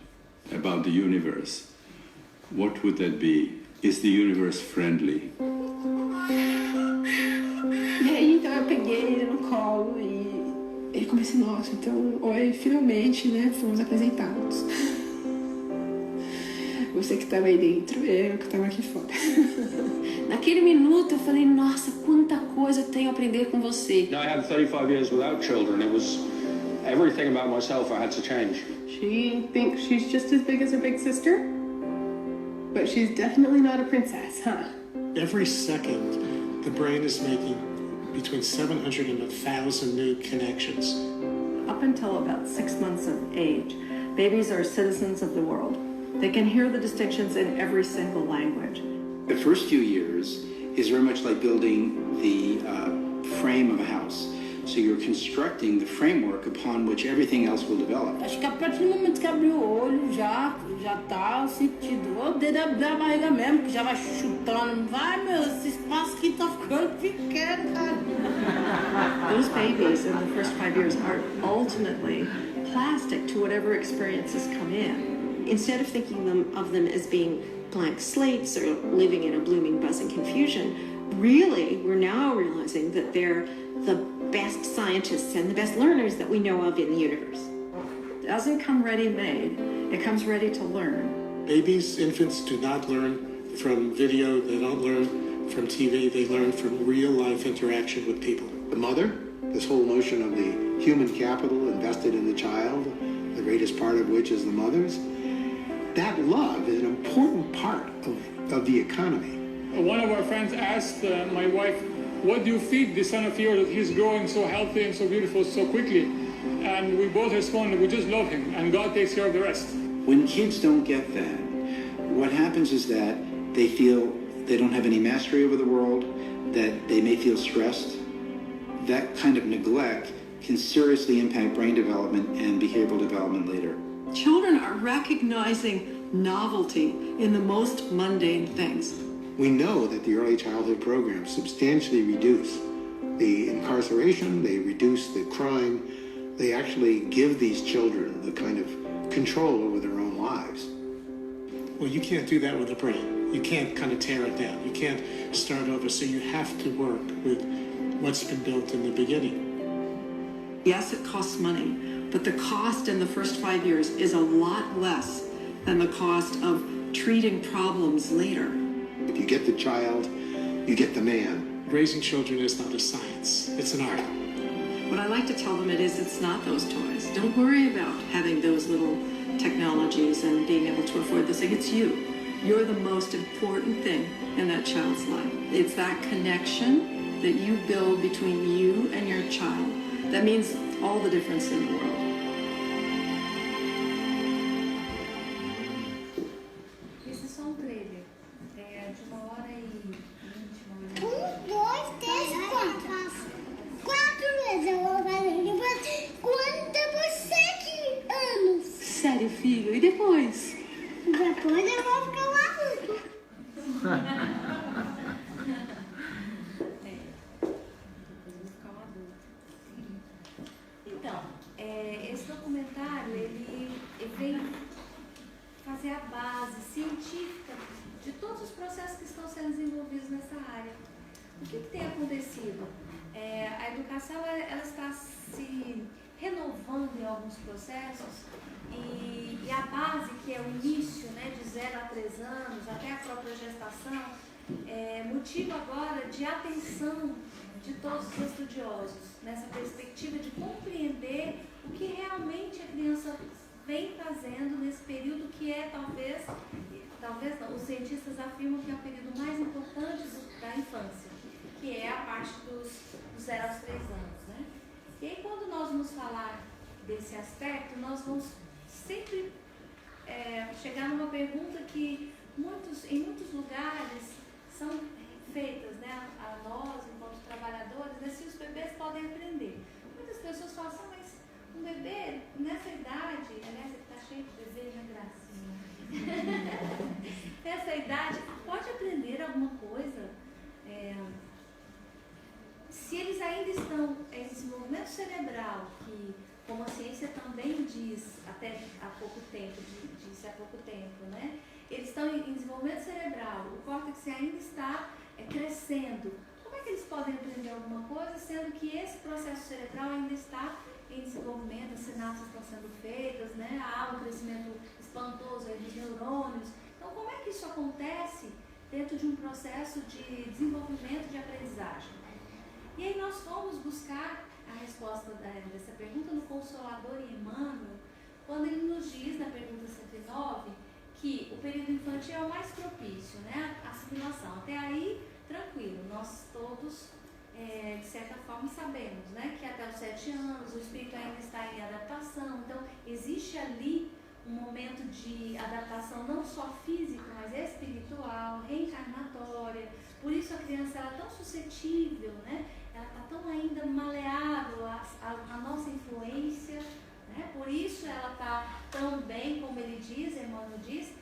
about the universe, what would that be? Is the universe friendly? E aí, então eu peguei ele no colo e ele começou, nossa, então, oi, finalmente, né, fomos apresentados. Você que estava aí dentro, eu que estava aqui fora. Naquele minuto eu falei, nossa, quanta coisa eu tenho a aprender com você. I had 35 years without children. It was everything about myself I had to change. She thinks she's just as big as her big sister, but she's definitely not a princess, huh? Every second, the brain is making between 700 and 1,000 new connections. Up until about 6 months of age, babies are citizens of the world. They can hear the distinctions in every single language. The first few years is very much like building the frame of a house. So you're constructing the framework upon which everything else will develop. Acho que a partir do momento que abriu o olho, já tá o sentido. O dedo da barriga mesmo, que já vai chutando. Vai, meu, esse espaço aqui tá ficando pequeno, cara. Those babies in the first 5 years are ultimately plastic to whatever experiences come in. Instead of thinking of them as being blank slates or living in a blooming, buzzing confusion, really, we're now realizing that they're the best scientists and the best learners that we know of in the universe. It doesn't come ready-made. It comes ready to learn. Babies, infants do not learn from video. They don't learn from TV. They learn from real-life interaction with people. The mother, this whole notion of the human capital invested in the child, the greatest part of which is the mother's, that love is an important part of the economy. One of our friends asked my wife, what do you feed the son of yours that he's growing so healthy and so beautiful so quickly? And we both responded, we just love him, and God takes care of the rest. When kids don't get that, what happens is that they feel they don't have any mastery over the world, that they may feel stressed. That kind of neglect can seriously impact brain development and behavioral development later. Children are recognizing novelty in the most mundane things. We know that the early childhood programs substantially reduce the incarceration, they reduce the crime, they actually give these children the kind of control over their own lives. Well, you can't do that with a brain. You can't kind of tear it down. You can't start over, so you have to work with what's been built in the beginning. Yes, it costs money, but the cost in the first 5 years is a lot less than the cost of treating problems later. If you get the child, you get the man. Raising children is not a science, it's an art. What I like to tell them it's not those toys. Don't worry about having those little technologies and being able to afford this thing. It's you. You're the most important thing in that child's life. It's that connection that you build between you and your child that means all the difference in the world. Esse é só um trailer. É de 1h20. 1, 2, 3, 4. 4 vezes eu vou fazer. Depois, quando depois 7 anos. Sério, filho? E depois? Depois eu vou ficar um adulto. Então, esse documentário, ele vem fazer a base científica de todos os processos que estão sendo desenvolvidos nessa área. O que tem acontecido? A educação ela está se renovando em alguns processos e a base, que é o início, né, de 0 a 3 anos, até a própria gestação, é motivo agora de atenção de todos os estudiosos, nessa perspectiva de compreender o que realmente a criança vem fazendo nesse período que é talvez não, os cientistas afirmam que é o período mais importante da infância, que é a parte dos 0 aos 3 anos, né? E aí quando nós vamos falar desse aspecto, nós vamos sempre chegar numa pergunta que em muitos lugares são feitas, né, a nós, enquanto trabalhadores, né, se os bebês podem aprender. Muitas pessoas falam assim, mas um bebê nessa idade, aliás, ele está cheio de desejo, né, gracinha? Nessa idade, pode aprender alguma coisa? Se eles ainda estão em desenvolvimento cerebral, que, como a ciência também diz até há pouco tempo, disse há pouco tempo, né? Eles estão em desenvolvimento cerebral, o córtex ainda está crescendo. Como é que eles podem aprender alguma coisa, sendo que esse processo cerebral ainda está em desenvolvimento, as sinapses estão sendo feitas, né? Há um crescimento espantoso aí dos neurônios. Então, como é que isso acontece dentro de um processo de desenvolvimento de aprendizagem? E aí nós fomos buscar a resposta dessa pergunta no Consolador e Emmanuel, quando ele nos diz, na pergunta 109, que o período infantil é o mais propício, né? A assimilação. Até aí, tranquilo, nós todos, de certa forma, sabemos, né? Que até os 7 anos o espírito ainda está em adaptação. Então, existe ali um momento de adaptação não só física, mas espiritual, reencarnatória. Por isso a criança ela é tão suscetível, né? está tão ainda maleável à nossa influência, né? Por isso ela está tão bem, como ele diz, Emmanuel diz,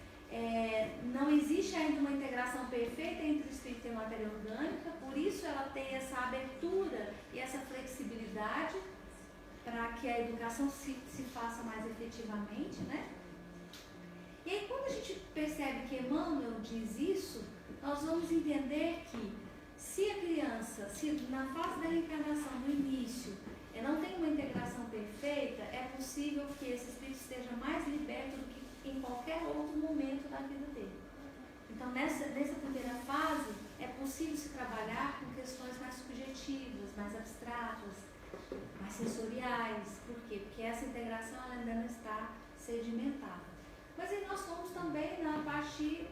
não existe ainda uma integração perfeita entre o espírito e a matéria orgânica, por isso ela tem essa abertura e essa flexibilidade para que a educação se faça mais efetivamente, né? E aí quando a gente percebe que Emmanuel diz isso, nós vamos entender que se a criança, se na fase da reencarnação, no início, não tem uma integração perfeita, é possível que esse espírito esteja mais liberto do que em qualquer outro momento da vida dele. Então, nessa primeira fase, é possível se trabalhar com questões mais subjetivas, mais abstratas, mais sensoriais. Por quê? Porque essa integração ela ainda não está sedimentada. Mas aí nós fomos também na parte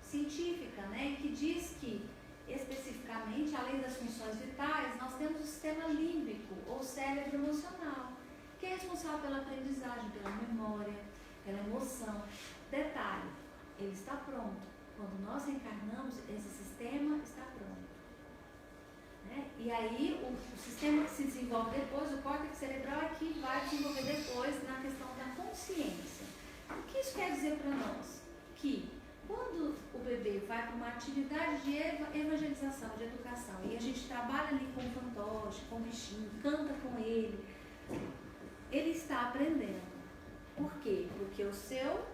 científica, né, que diz que, especificamente, além das funções vitais, nós temos o sistema límbico, ou cérebro emocional, que é responsável pela aprendizagem, pela memória, pela emoção. Detalhe, ele está pronto. Quando nós reencarnamos, esse sistema está pronto. Né? E aí, o sistema que se desenvolve depois, o córtex cerebral, é que vai desenvolver depois na questão da consciência. O que isso quer dizer para nós? Que quando o bebê vai para uma atividade de evangelização, de educação, e a gente trabalha ali com o fantoche, com o bichinho, canta com ele, ele está aprendendo. Por quê? Porque o seu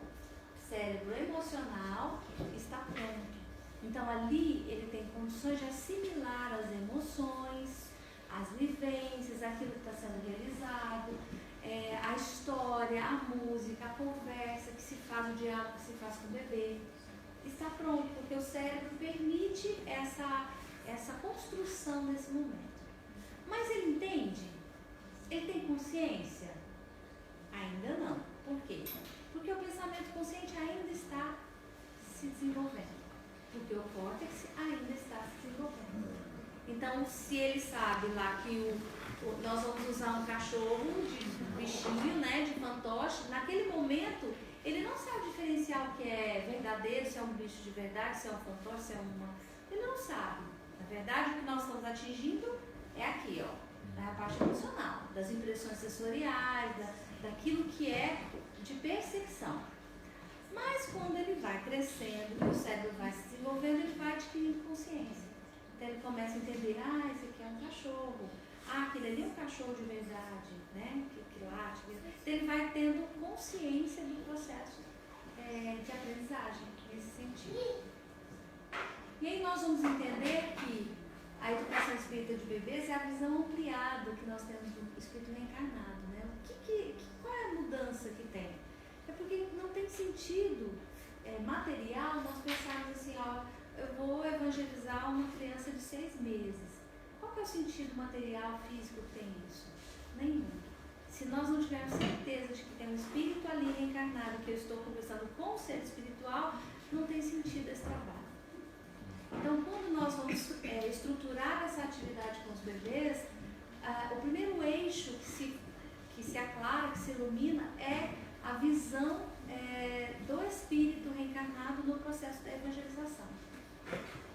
cérebro emocional está pronto. Então ali ele tem condições de assimilar as emoções, as vivências, aquilo que está sendo realizado, a história, a música, a conversa que se faz, o diálogo que se faz com o bebê. Está pronto, porque o cérebro permite essa construção nesse momento. Mas ele entende? Ele tem consciência? Ainda não. Por quê? Porque o pensamento consciente ainda está se desenvolvendo. Porque o córtex ainda está se desenvolvendo. Então, se ele sabe lá que nós vamos usar um cachorro de bichinho, né, de fantoche, naquele momento ele não sabe diferenciar o que é verdadeiro, se é um bicho de verdade, se é um fantoche, se é uma... Ele não sabe. Na verdade, o que nós estamos atingindo é aqui, ó, a parte emocional, das impressões sensoriais, daquilo que é de percepção. Mas quando ele vai crescendo, o cérebro vai se desenvolvendo, ele vai adquirindo consciência. Então ele começa a entender, esse aqui é um cachorro, aquele ali é um cachorro de verdade, né? Que late. Então ele vai tendo consciência do processo de aprendizagem, nesse sentido. E aí nós vamos entender que a educação espírita de bebês é a visão ampliada que nós temos do espírito reencarnado, né? Qual é a mudança que tem? É porque não tem sentido material nós pensarmos assim, eu vou evangelizar uma criança de 6 meses. Qual que é o sentido material, físico que tem isso? Nenhum. Se nós não tivermos certeza de que tem um espírito ali reencarnado, que eu estou conversando com o ser espiritual, não tem sentido esse trabalho. Então, quando nós vamos estruturar essa atividade com os bebês, o primeiro eixo que se aclara, que se ilumina, é a visão do espírito reencarnado no processo da evangelização.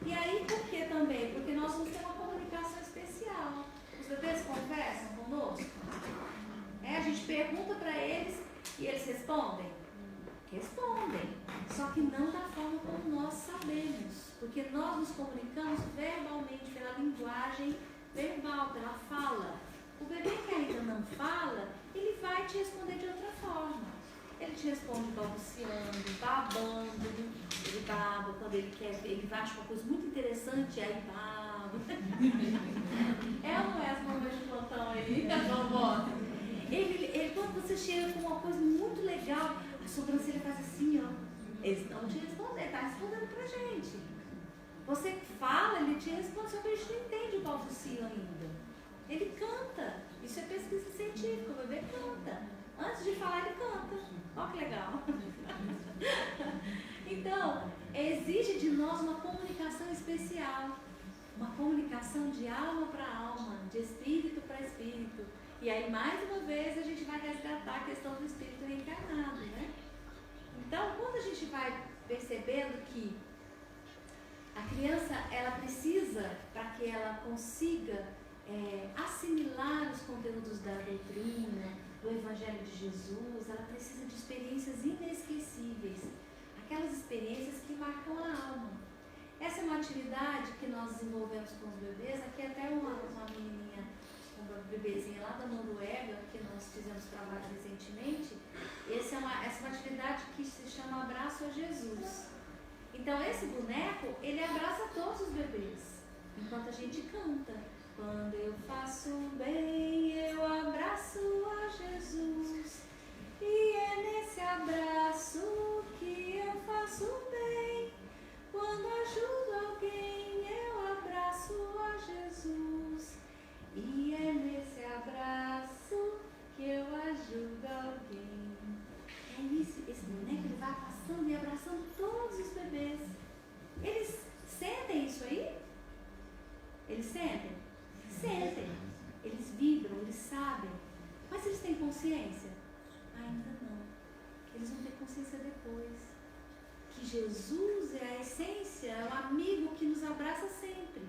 E aí, por que também? Porque nós vamos ter uma comunicação especial. Os bebês conversam conosco? A gente pergunta para eles e eles respondem? Respondem. Só que não da forma como nós sabemos. Porque nós nos comunicamos verbalmente, pela linguagem verbal, pela fala. O bebê que ainda não fala, ele vai te responder de outra forma. Ele te responde balbuciando, babando, ele baba quando ele quer ver, ele acha uma coisa muito interessante, aí baba. Ou não é as mamães de plantão aí, a vovó? Ele, quando você chega com uma coisa muito legal, a sobrancelha faz assim, ó. Eles não te respondem, está respondendo pra gente. Você fala, ele te responde, só que a gente não entende o balbucio ainda. Ele canta, isso é pesquisa científica, o bebê canta. Antes de falar, ele canta. Olha que legal. Então, exige de nós uma comunicação especial. Uma comunicação de alma para alma, de espírito para espírito. E aí, mais uma vez, a gente vai resgatar a questão do espírito reencarnado, né? Então, quando a gente vai percebendo que a criança, ela precisa, para que que ela consiga assimilar os conteúdos da doutrina, do Evangelho de Jesus, ela precisa de experiências inesquecíveis, aquelas experiências que marcam a alma. Essa é uma atividade que nós desenvolvemos com os bebês. Aqui até uma menininha, uma bebezinha lá da Noruega, que nós fizemos trabalho recentemente. Essa é uma atividade que se chama Abraço a Jesus. Então esse boneco, ele abraça todos os bebês, enquanto a gente canta. Quando eu faço bem, eu abraço a Jesus, e é nesse abraço que eu faço bem. Quando ajudo alguém, eu abraço a Jesus, e é nesse abraço que eu ajudo alguém. É isso, esse boneco ele vai passando e abraçando todos os bebês. Eles sentem isso aí? Eles sentem? Sentem. Eles vibram, eles sabem. Mas eles têm consciência? Ainda não. Eles vão ter consciência depois. Que Jesus é a essência, é o amigo que nos abraça sempre.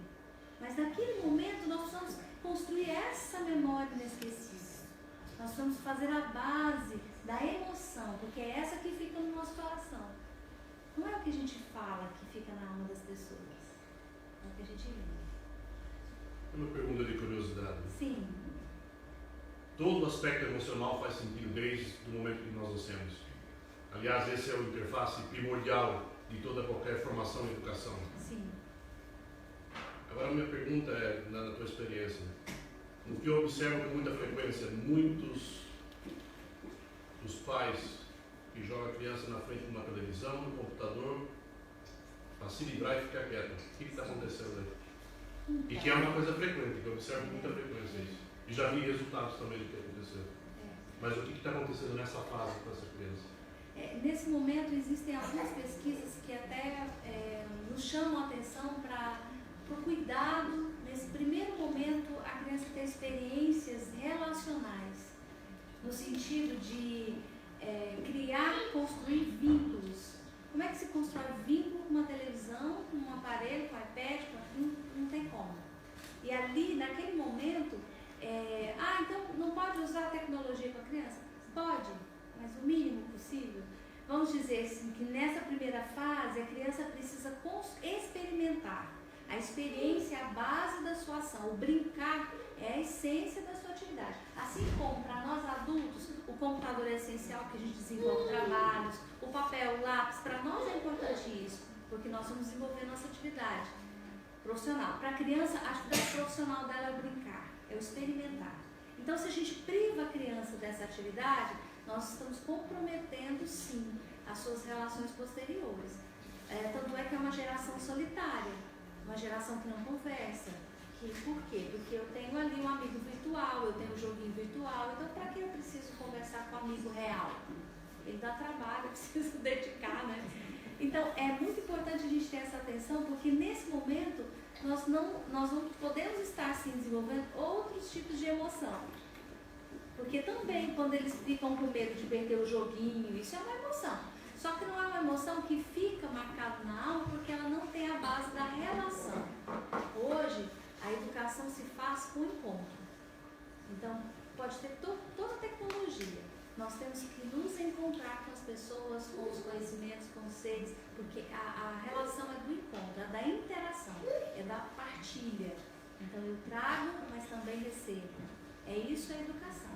Mas naquele momento nós precisamos construir essa memória inesquecível. Nós precisamos fazer a base da emoção, porque é essa que fica no nosso coração. Não é o que a gente fala que fica na alma das pessoas. É o que a gente vive. Uma pergunta de curiosidade. Sim. Todo aspecto emocional faz sentido desde o momento que nós nascemos. Aliás, esse é o interface primordial de toda qualquer formação e educação. Sim. Agora, a minha pergunta é, na tua experiência, no que eu observo com muita frequência, muitos dos pais que jogam a criança na frente de uma televisão, no computador, para se livrar e ficar quieto. O que está acontecendo aí? E que é uma coisa frequente, que eu observo com muita frequência isso. E já vi resultados também do que aconteceu. Mas o que está acontecendo nessa fase com essa criança? Nesse momento existem algumas pesquisas que até nos chamam a atenção para o cuidado, nesse primeiro momento, a criança ter experiências relacionais, no sentido de criar, construir vínculos. Como é que se constrói vínculo com uma televisão, com um aparelho, com um iPad, não tem como. E ali, naquele momento, então não pode usar a tecnologia com a criança? Pode, mas o mínimo possível. Vamos dizer assim, que nessa primeira fase a criança precisa experimentar. A experiência é a base da sua ação, o brincar é a essência da sua atividade. Assim como para nós adultos, o computador é essencial, que a gente desenvolve trabalhos, o papel, o lápis, para nós é importante isso, porque nós vamos desenvolver nossa atividade profissional. Para a criança, a atividade profissional dela é o brincar, é o experimentar. Então, se a gente priva a criança dessa atividade, nós estamos comprometendo, sim, as suas relações posteriores. Tanto é que é uma geração solitária, uma geração que não conversa. Por quê? Porque eu tenho ali um amigo virtual, eu tenho um joguinho virtual, então para que eu preciso conversar com um amigo real? Ele dá trabalho, eu preciso dedicar, né? Então, é muito importante a gente ter essa atenção, porque nesse momento nós não podemos estar assim desenvolvendo outros tipos de emoção. Porque também, quando eles ficam com medo de perder o joguinho, isso é uma emoção. Só que não é uma emoção que fica marcada na alma, porque ela não tem a base da relação. Hoje, a educação se faz com encontro. Então, pode ter toda a tecnologia. Nós temos que nos encontrar com as pessoas, com os conhecimentos, com os seres, porque a relação é do encontro, é da interação, é da partilha. Então, eu trago, mas também recebo. É isso a educação.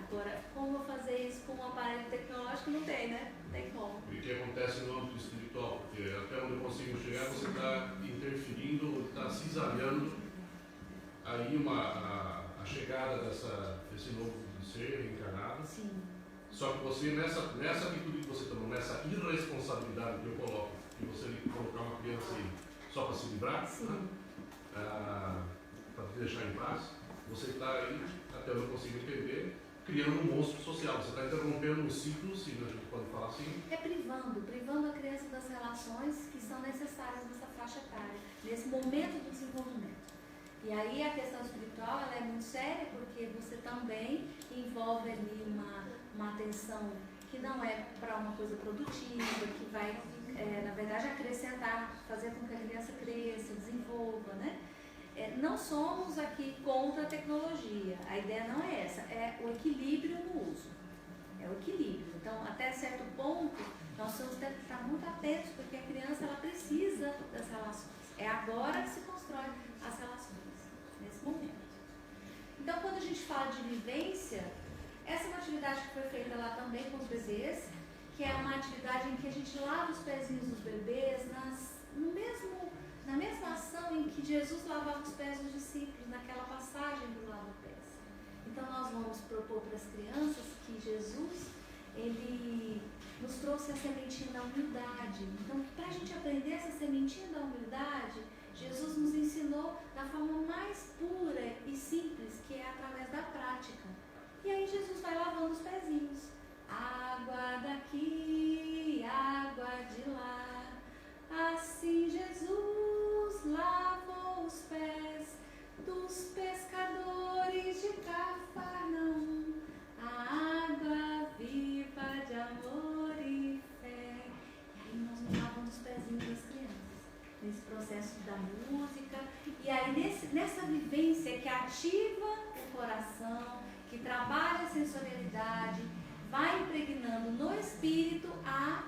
Agora, como eu vou fazer isso com um aparelho tecnológico? Não tem, né? Não tem como. E o que acontece no âmbito espiritual? Porque até onde eu consigo chegar, você está interferindo, está cisalhando aí a chegada desse novo ser reencarnado. Sim. Só que você, nessa atitude que você tomou, nessa irresponsabilidade que eu coloco, de você colocar uma criança aí só para se livrar, né? Para te deixar em paz, você está aí, até onde eu consigo entender, criando um monstro social. Você está interrompendo um ciclo, se a gente pode falar assim. É privando a criança das relações que são necessárias nessa faixa etária, nesse momento do desenvolvimento. E aí a questão espiritual ela é muito séria, porque você também envolve ali uma atenção que não é para uma coisa produtiva, que vai, na verdade, acrescentar, fazer com que a criança cresça, desenvolva, né? não somos aqui contra a tecnologia, a ideia não é essa, é o equilíbrio no uso, é o equilíbrio. Então, até certo ponto, nós temos que estar muito atentos, porque a criança ela precisa das relações. É agora que se constrói as relações, nesse momento. Então, quando a gente fala de vivência, essa é uma atividade que foi feita lá também com os bebês, que é uma atividade em que a gente lava os pezinhos dos bebês na mesma ação em que Jesus lavava os pés dos discípulos, naquela passagem do lava-pés. Então nós vamos propor para as crianças que Jesus, ele nos trouxe a sementinha da humildade. Então, para a gente aprender essa sementinha da humildade, Jesus nos ensinou da forma mais pura e simples, que é através da prática. E aí Jesus vai lavando os pezinhos. Água daqui, água de lá. Assim Jesus lavou os pés dos pescadores de Cafarnaum. A água viva de amor e fé. E aí nós nos lavamos os pezinhos das crianças, nesse processo da música. E aí nessa vivência que ativa o coração, que trabalha a sensorialidade, vai impregnando no espírito a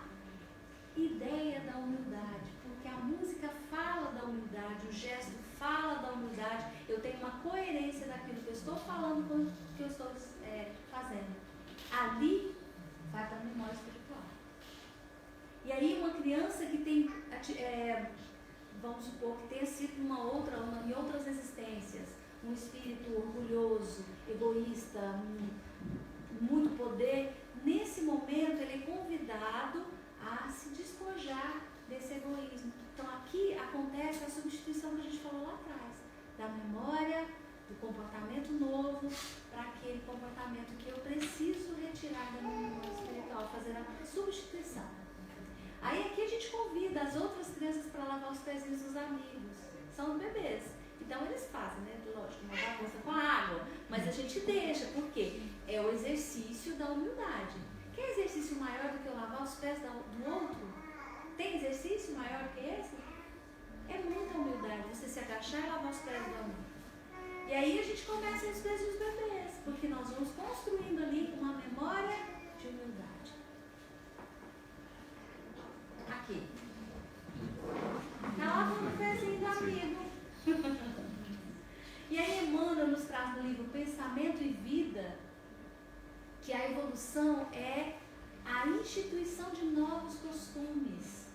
ideia da humildade, porque a música fala da humildade, o gesto fala da humildade, eu tenho uma coerência daquilo que eu estou falando com o que eu estou fazendo. Ali vai para a memória espiritual. E aí uma criança que tem, vamos supor que tenha sido em outras existências, um espírito orgulhoso, egoísta, muito poder, nesse momento ele é convidado a se despojar desse egoísmo. Então aqui acontece a substituição que a gente falou lá atrás, da memória, do comportamento novo, para aquele comportamento que eu preciso retirar da minha memória espiritual, fazer a substituição. Aí aqui a gente convida as outras crianças para lavar os pezinhos dos amigos, são os bebês. Então eles fazem, né? Lógico, uma bagunça com a água, mas a gente deixa, porque é o exercício da humildade. Quer exercício maior do que eu lavar os pés do outro? Tem exercício maior que esse? É muita humildade você se agachar e lavar os pés do amigo. E aí a gente começa a os pés dos bebês, porque nós vamos construindo ali uma memória de humildade. Aqui. Tá lavando o pezinho do amigo. E aí Emmanuel nos traz no livro Pensamento e Vida que a evolução é a instituição de novos costumes.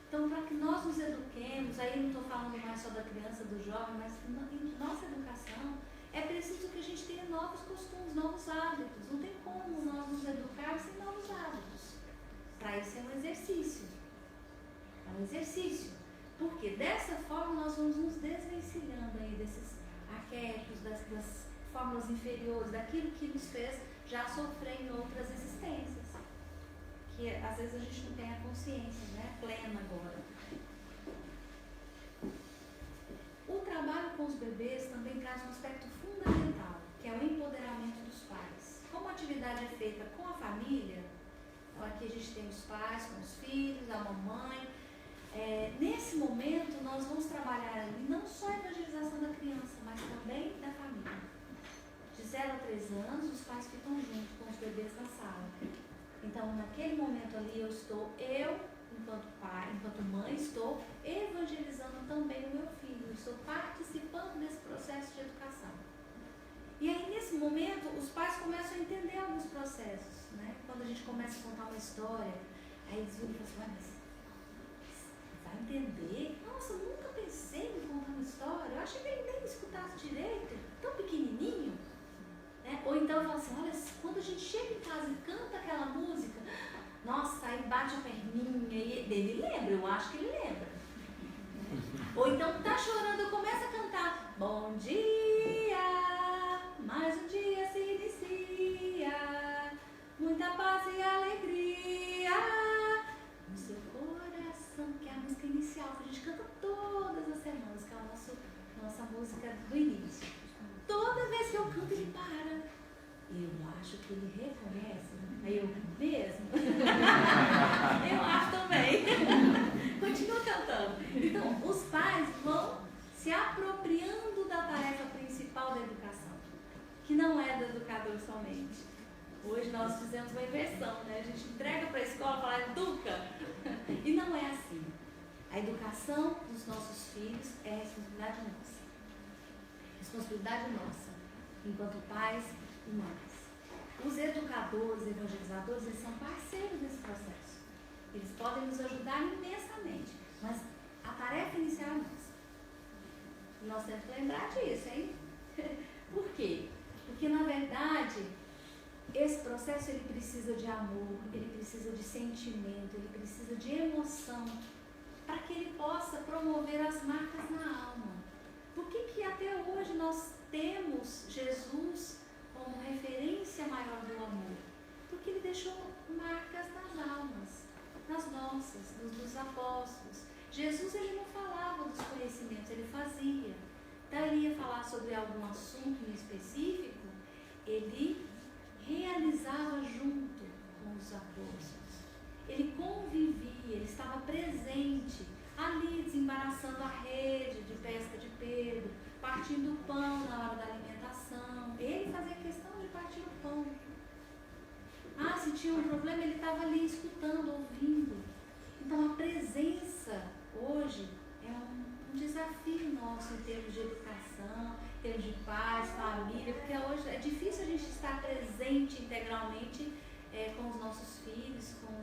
Então, para que nós nos eduquemos, aí não estou falando mais só da criança, do jovem, mas em nossa educação, é preciso que a gente tenha novos costumes, novos hábitos. Não tem como nós nos educarmos sem novos hábitos. Para isso é um exercício. É um exercício. Porque dessa forma nós vamos nos desvencilhando aí desses arquétipos, das fórmulas inferiores, daquilo que nos fez já sofrer em outras existências. Que às vezes a gente não tem a consciência, né, plena agora. O trabalho com os bebês também traz um aspecto fundamental, que é o empoderamento dos pais. Como a atividade é feita com a família, então aqui a gente tem os pais com os filhos, a mamãe. Nesse momento nós vamos trabalhar ali não só a evangelização da criança, mas também da família. De 0 a 3 anos, os pais ficam junto com os bebês na sala. Então, naquele momento ali, eu, enquanto pai, enquanto mãe, estou evangelizando também o meu filho, estou participando desse processo de educação. E aí, nesse momento, os pais começam a entender alguns processos, né? Quando a gente começa a contar uma história, aí eles viram e falam assim, mas vai entender? Nossa, eu nunca pensei em contar uma história, eu achei que ele nem escutasse direito, tão pequenininho. Né? Ou então fala assim, olha, quando a gente chega em casa e canta aquela música, nossa, aí bate a perninha, e ele lembra, eu acho que ele lembra. Ou então tá chorando, eu começo a cantar, bom dia, mais um dia se inicia, muita paz e alegria no seu coração, que é a música inicial, que a gente canta todas as semanas, que é a nossa música do início. Toda vez que eu canto, ele para. Eu acho que ele reconhece. Aí eu, mesmo? Eu acho também. Continua cantando. Então, os pais vão se apropriando nós fizemos uma inversão, né? A gente entrega para a escola, fala, educa. E não é assim. A educação dos nossos filhos é responsabilidade nossa. Responsabilidade nossa, enquanto pais e mães. Os educadores, evangelizadores, eles são parceiros nesse processo. Eles podem nos ajudar imensamente, mas a tarefa inicial é nossa. E nós temos que lembrar disso, hein? Por quê? Porque, na verdade, esse processo ele precisa de amor, ele precisa de sentimento, ele precisa de emoção, para que ele possa promover as marcas na alma. Por que até hoje nós temos Jesus como referência maior do amor? Porque ele deixou marcas nas almas, nas nossas, dos apóstolos. Jesus ele não falava dos conhecimentos, ele fazia. Então ele ia falar sobre algum assunto em específico, ele realizava junto com os apóstolos. Ele convivia, ele estava presente, ali desembaraçando a rede de pesca de Pedro, partindo o pão na hora da alimentação. Ele fazia questão de partir o pão. Ah, se tinha um problema, ele estava ali escutando, ouvindo. Então a presença hoje é um desafio nosso em termos de educação, em termos de paz, família, porque hoje é difícil a gente estar presente integralmente com os nossos filhos, com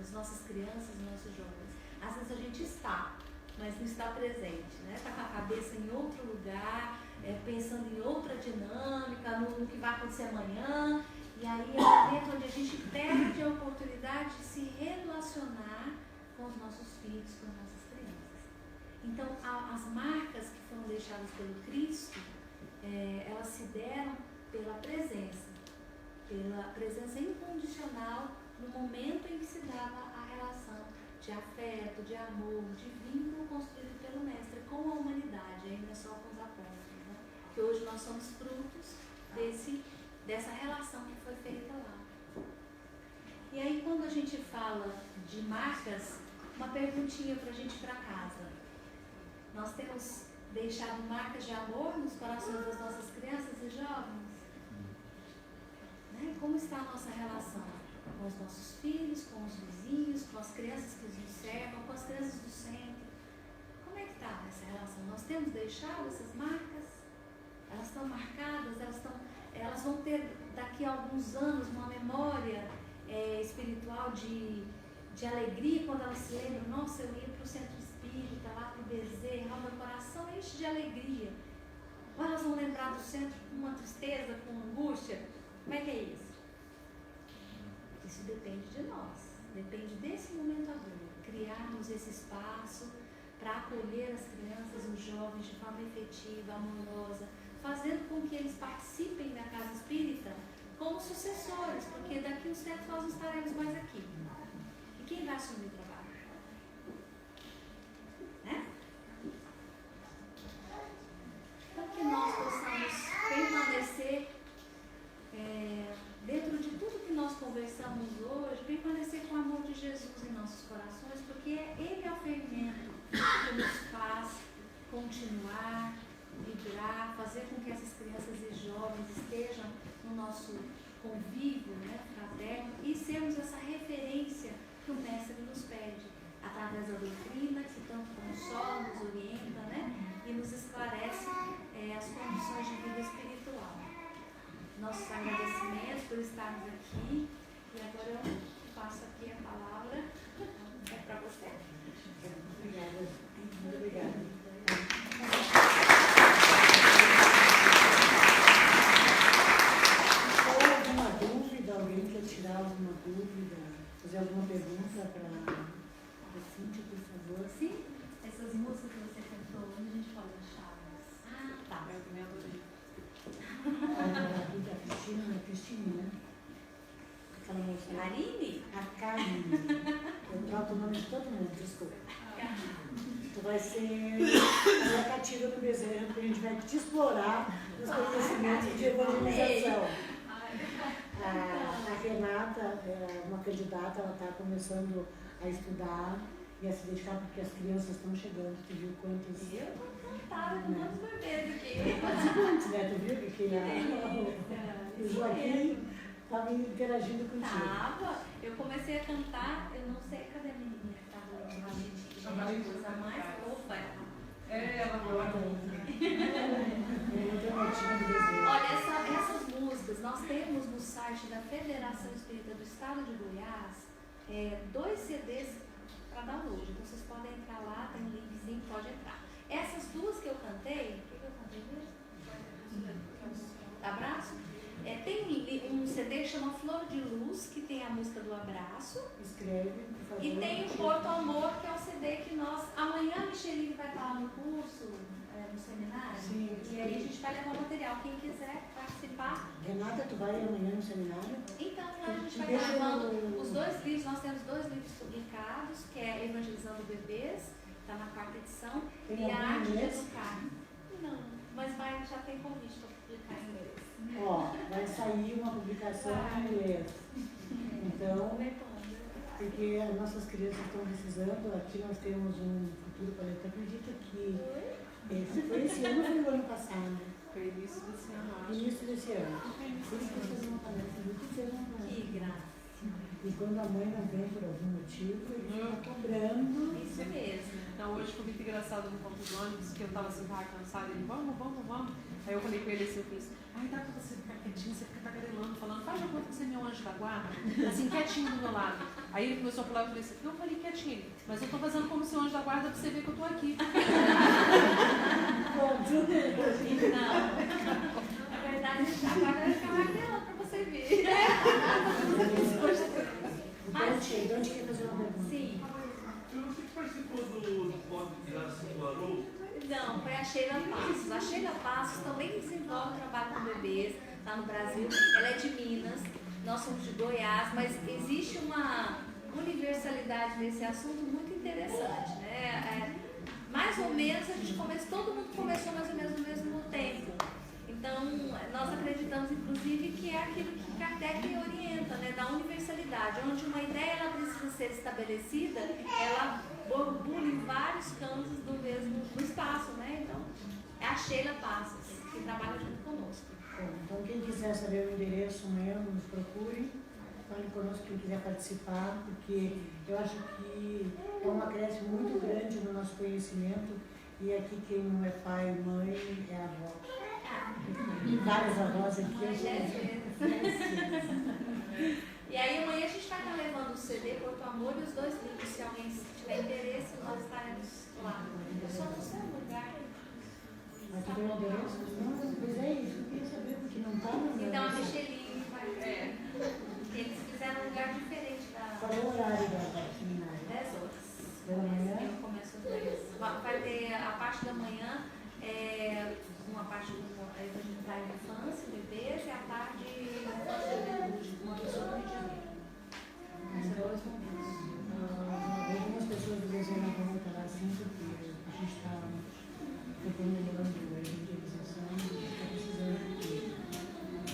as nossas crianças, os nossos jovens. Às vezes a gente está, mas não está presente, né? Está com a cabeça em outro lugar, pensando em outra dinâmica, no que vai acontecer amanhã, e aí é um momento onde a gente perde a oportunidade de se relacionar com os nossos filhos, com as nossas crianças. Então, as marcas que foram deixadas pelo Cristo, elas se deram pela presença incondicional no momento em que se dava a relação de afeto, de amor, de vínculo construído pelo Mestre com a humanidade, ainda só com os apóstolos, né? Que hoje nós somos frutos dessa relação que foi feita lá. E aí quando a gente fala de marcas, uma perguntinha para a gente ir para casa. Nós temos deixado marcas de amor nos corações das nossas crianças e jovens? Né? Como está a nossa relação com os nossos filhos, com os vizinhos, com as crianças que nos servam, com as crianças do centro? Como é que está essa relação? Nós temos deixado essas marcas? Elas estão marcadas? Elas vão ter daqui a alguns anos uma memória espiritual de alegria quando elas se lembram, nossa, eu ia para o centro espírita, lá para o Bezerra, meu coração enche de alegria. Ou elas vão lembrar do centro com uma tristeza, com angústia? Como é que é isso? Isso depende de nós, depende desse momento agora, criarmos esse espaço para acolher as crianças, os jovens de forma efetiva, amorosa, fazendo com que eles participem da casa espírita como sucessores, porque daqui a uns tempos nós não estaremos mais aqui. E quem vai assumir o trabalho? Né? Para que nós possamos permanecer dentro de tudo que nós conversamos hoje, permanecer com o amor de Jesus em nossos corações, porque Ele é o fermento que nos faz continuar, vibrar, fazer com que essas crianças e jovens estejam no nosso convívio, né, fraterno, e sermos essa referência que o Mestre nos pede, através da doutrina, que tanto consola, nos orienta, né, e nos esclarece as condições de vida espiritual. Nossos agradecimentos por estarmos aqui, e agora eu passo aqui a palavra para você. Obrigada. Muito obrigada. Alguma dúvida? Alguém quer tirar alguma dúvida? Fazer alguma pergunta para a Cíntia, por favor? Sim? Essas músicas que você cantou, onde a gente pode achá-las? Ah, tá. Eu também adorei. A Cristina, né? Aquela moça. Marine? A Carmen. Eu troco o nome de todo mundo, desculpa. Tu vai ser a cativa do Bezerra, porque a gente vai te explorar nos conhecimentos de evangelização. A Renata, uma candidata, ela está começando a estudar e a se dedicar, porque as crianças estão chegando. Tu viu quantos? Eu estou encantada com quantos bebês aqui. Participantes, né? Tu viu que o Joaquim Estava interagindo contigo. Tava. Eu comecei a cantar, eu não sei, cadê a menininha que estava ali? A coisa mais fofa. Ela Olha, essas músicas, nós temos no site da Federação Espírita do Estado de Goiás 2 CDs para download. Então vocês podem entrar lá, tem um linkzinho, pode entrar. Essas duas que eu cantei, o que eu cantei mesmo? Abraço? Tem um CD que chama Flor de Luz, que tem a música do abraço. Escreve, por favor. E tem o Porto Amor, que é o CD que nós... Amanhã a Micheline vai estar lá no curso, no seminário. Sim, e aí a gente vai levar o material. Quem quiser participar. Renata, tu vai amanhã no seminário? Então, a gente vai estar levando os 2 livros. Nós temos 2 livros publicados, que é Evangelizando Bebês, está na 4ª edição, tem e A Arte de inglês? Educar. Não, mas já tem convite para publicar em inglês. Ó, vai sair uma publicação em inglês. Então, porque as nossas crianças estão precisando, aqui nós temos um futuro paleta. Acredita que foi esse ano ou foi o ano passado? Foi início desse ano, acho. Início desse ano. Por isso que fazer uma palestra, muito fez uma palestra. Que graça. E quando a mãe não vem por algum motivo, ele fica cobrando. Isso mesmo. Então hoje foi muito engraçado no ponto de ônibus, que eu tava assim, cansada, ele, vamos. Aí eu falei com ele assim, eu falei assim, ai, dá pra você ficar quietinho, você fica tagarelando, falando, faz de conta que você é meu anjo da guarda, assim, quietinho do meu lado. Aí ele começou a falar, eu falei assim, eu falei quietinho, mas eu tô fazendo como seu anjo da guarda pra você ver que eu tô aqui. Não. Na verdade, agora vai ficar martelando pra você ver. Onde quer fazer uma pergunta? Sim. Você participou do Pode Virar São Larou? Não, foi a Sheila Passos. A Sheila Passos também desenvolve trabalho com bebês lá no Brasil. Ela é de Minas, nós somos de Goiás, mas existe uma universalidade nesse assunto muito interessante, né? Mais ou menos todo mundo começou mais ou menos no mesmo tempo. Então, nós acreditamos, inclusive, que é aquilo que Kardec orienta, né, da universalidade, onde uma ideia ela precisa ser estabelecida, ela borbulha em vários campos do espaço, né? Então, é a Sheila Passos, que trabalha junto conosco. Então, quem quiser saber o endereço mesmo, nos procure, fale conosco quem quiser participar, porque eu acho que é um acréscimo muito grande no nosso conhecimento, e aqui quem não é pai e mãe é avó. Várias avós aqui. E aí amanhã a gente vai estar levando o CD Porto Amor e os 2 livros. Se alguém tiver interesse, nós estaremos lá. Eu só não sei o lugar. Mas tu tem um endereço? Não, pois é isso, eu queria saber, porque não está no Então a Micheline vai ver. Eles fizeram um lugar diferente da... Qual é o horário da seminário? 10 horas. Pela manhã? Eu começo às 10. Vai ter a parte da manhã, uma parte do evangelizar a infância, bebês, e a parte da juventude, uma pessoa do Rio de Janeiro. Então, algumas pessoas do Brasil não vão estar assim, porque a gente está reformulando a evangelização, a gente está precisando de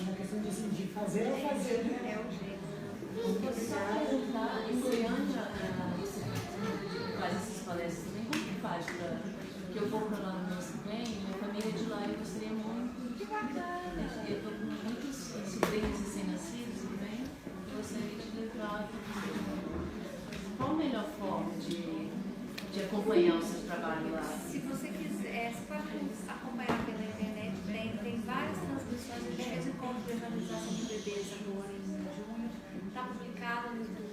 uma questão de fazer ou fazer, né? É o jeito. Você está em Goiânia, faz essas palestras também, como que faz para que eu vou para lá no mês que vem, minha família é de lá, eu gostaria muito. Que bacana! Eu estou com muitos sobrinhos recém-nascidos também, eu gostaria de levar. Qual a melhor forma de acompanhar o seu trabalho lá? Se você quiser, você pode acompanhar pela internet, tem várias transmissões. A gente fez um encontro de evangelização de bebês agora em junho, está publicado no YouTube.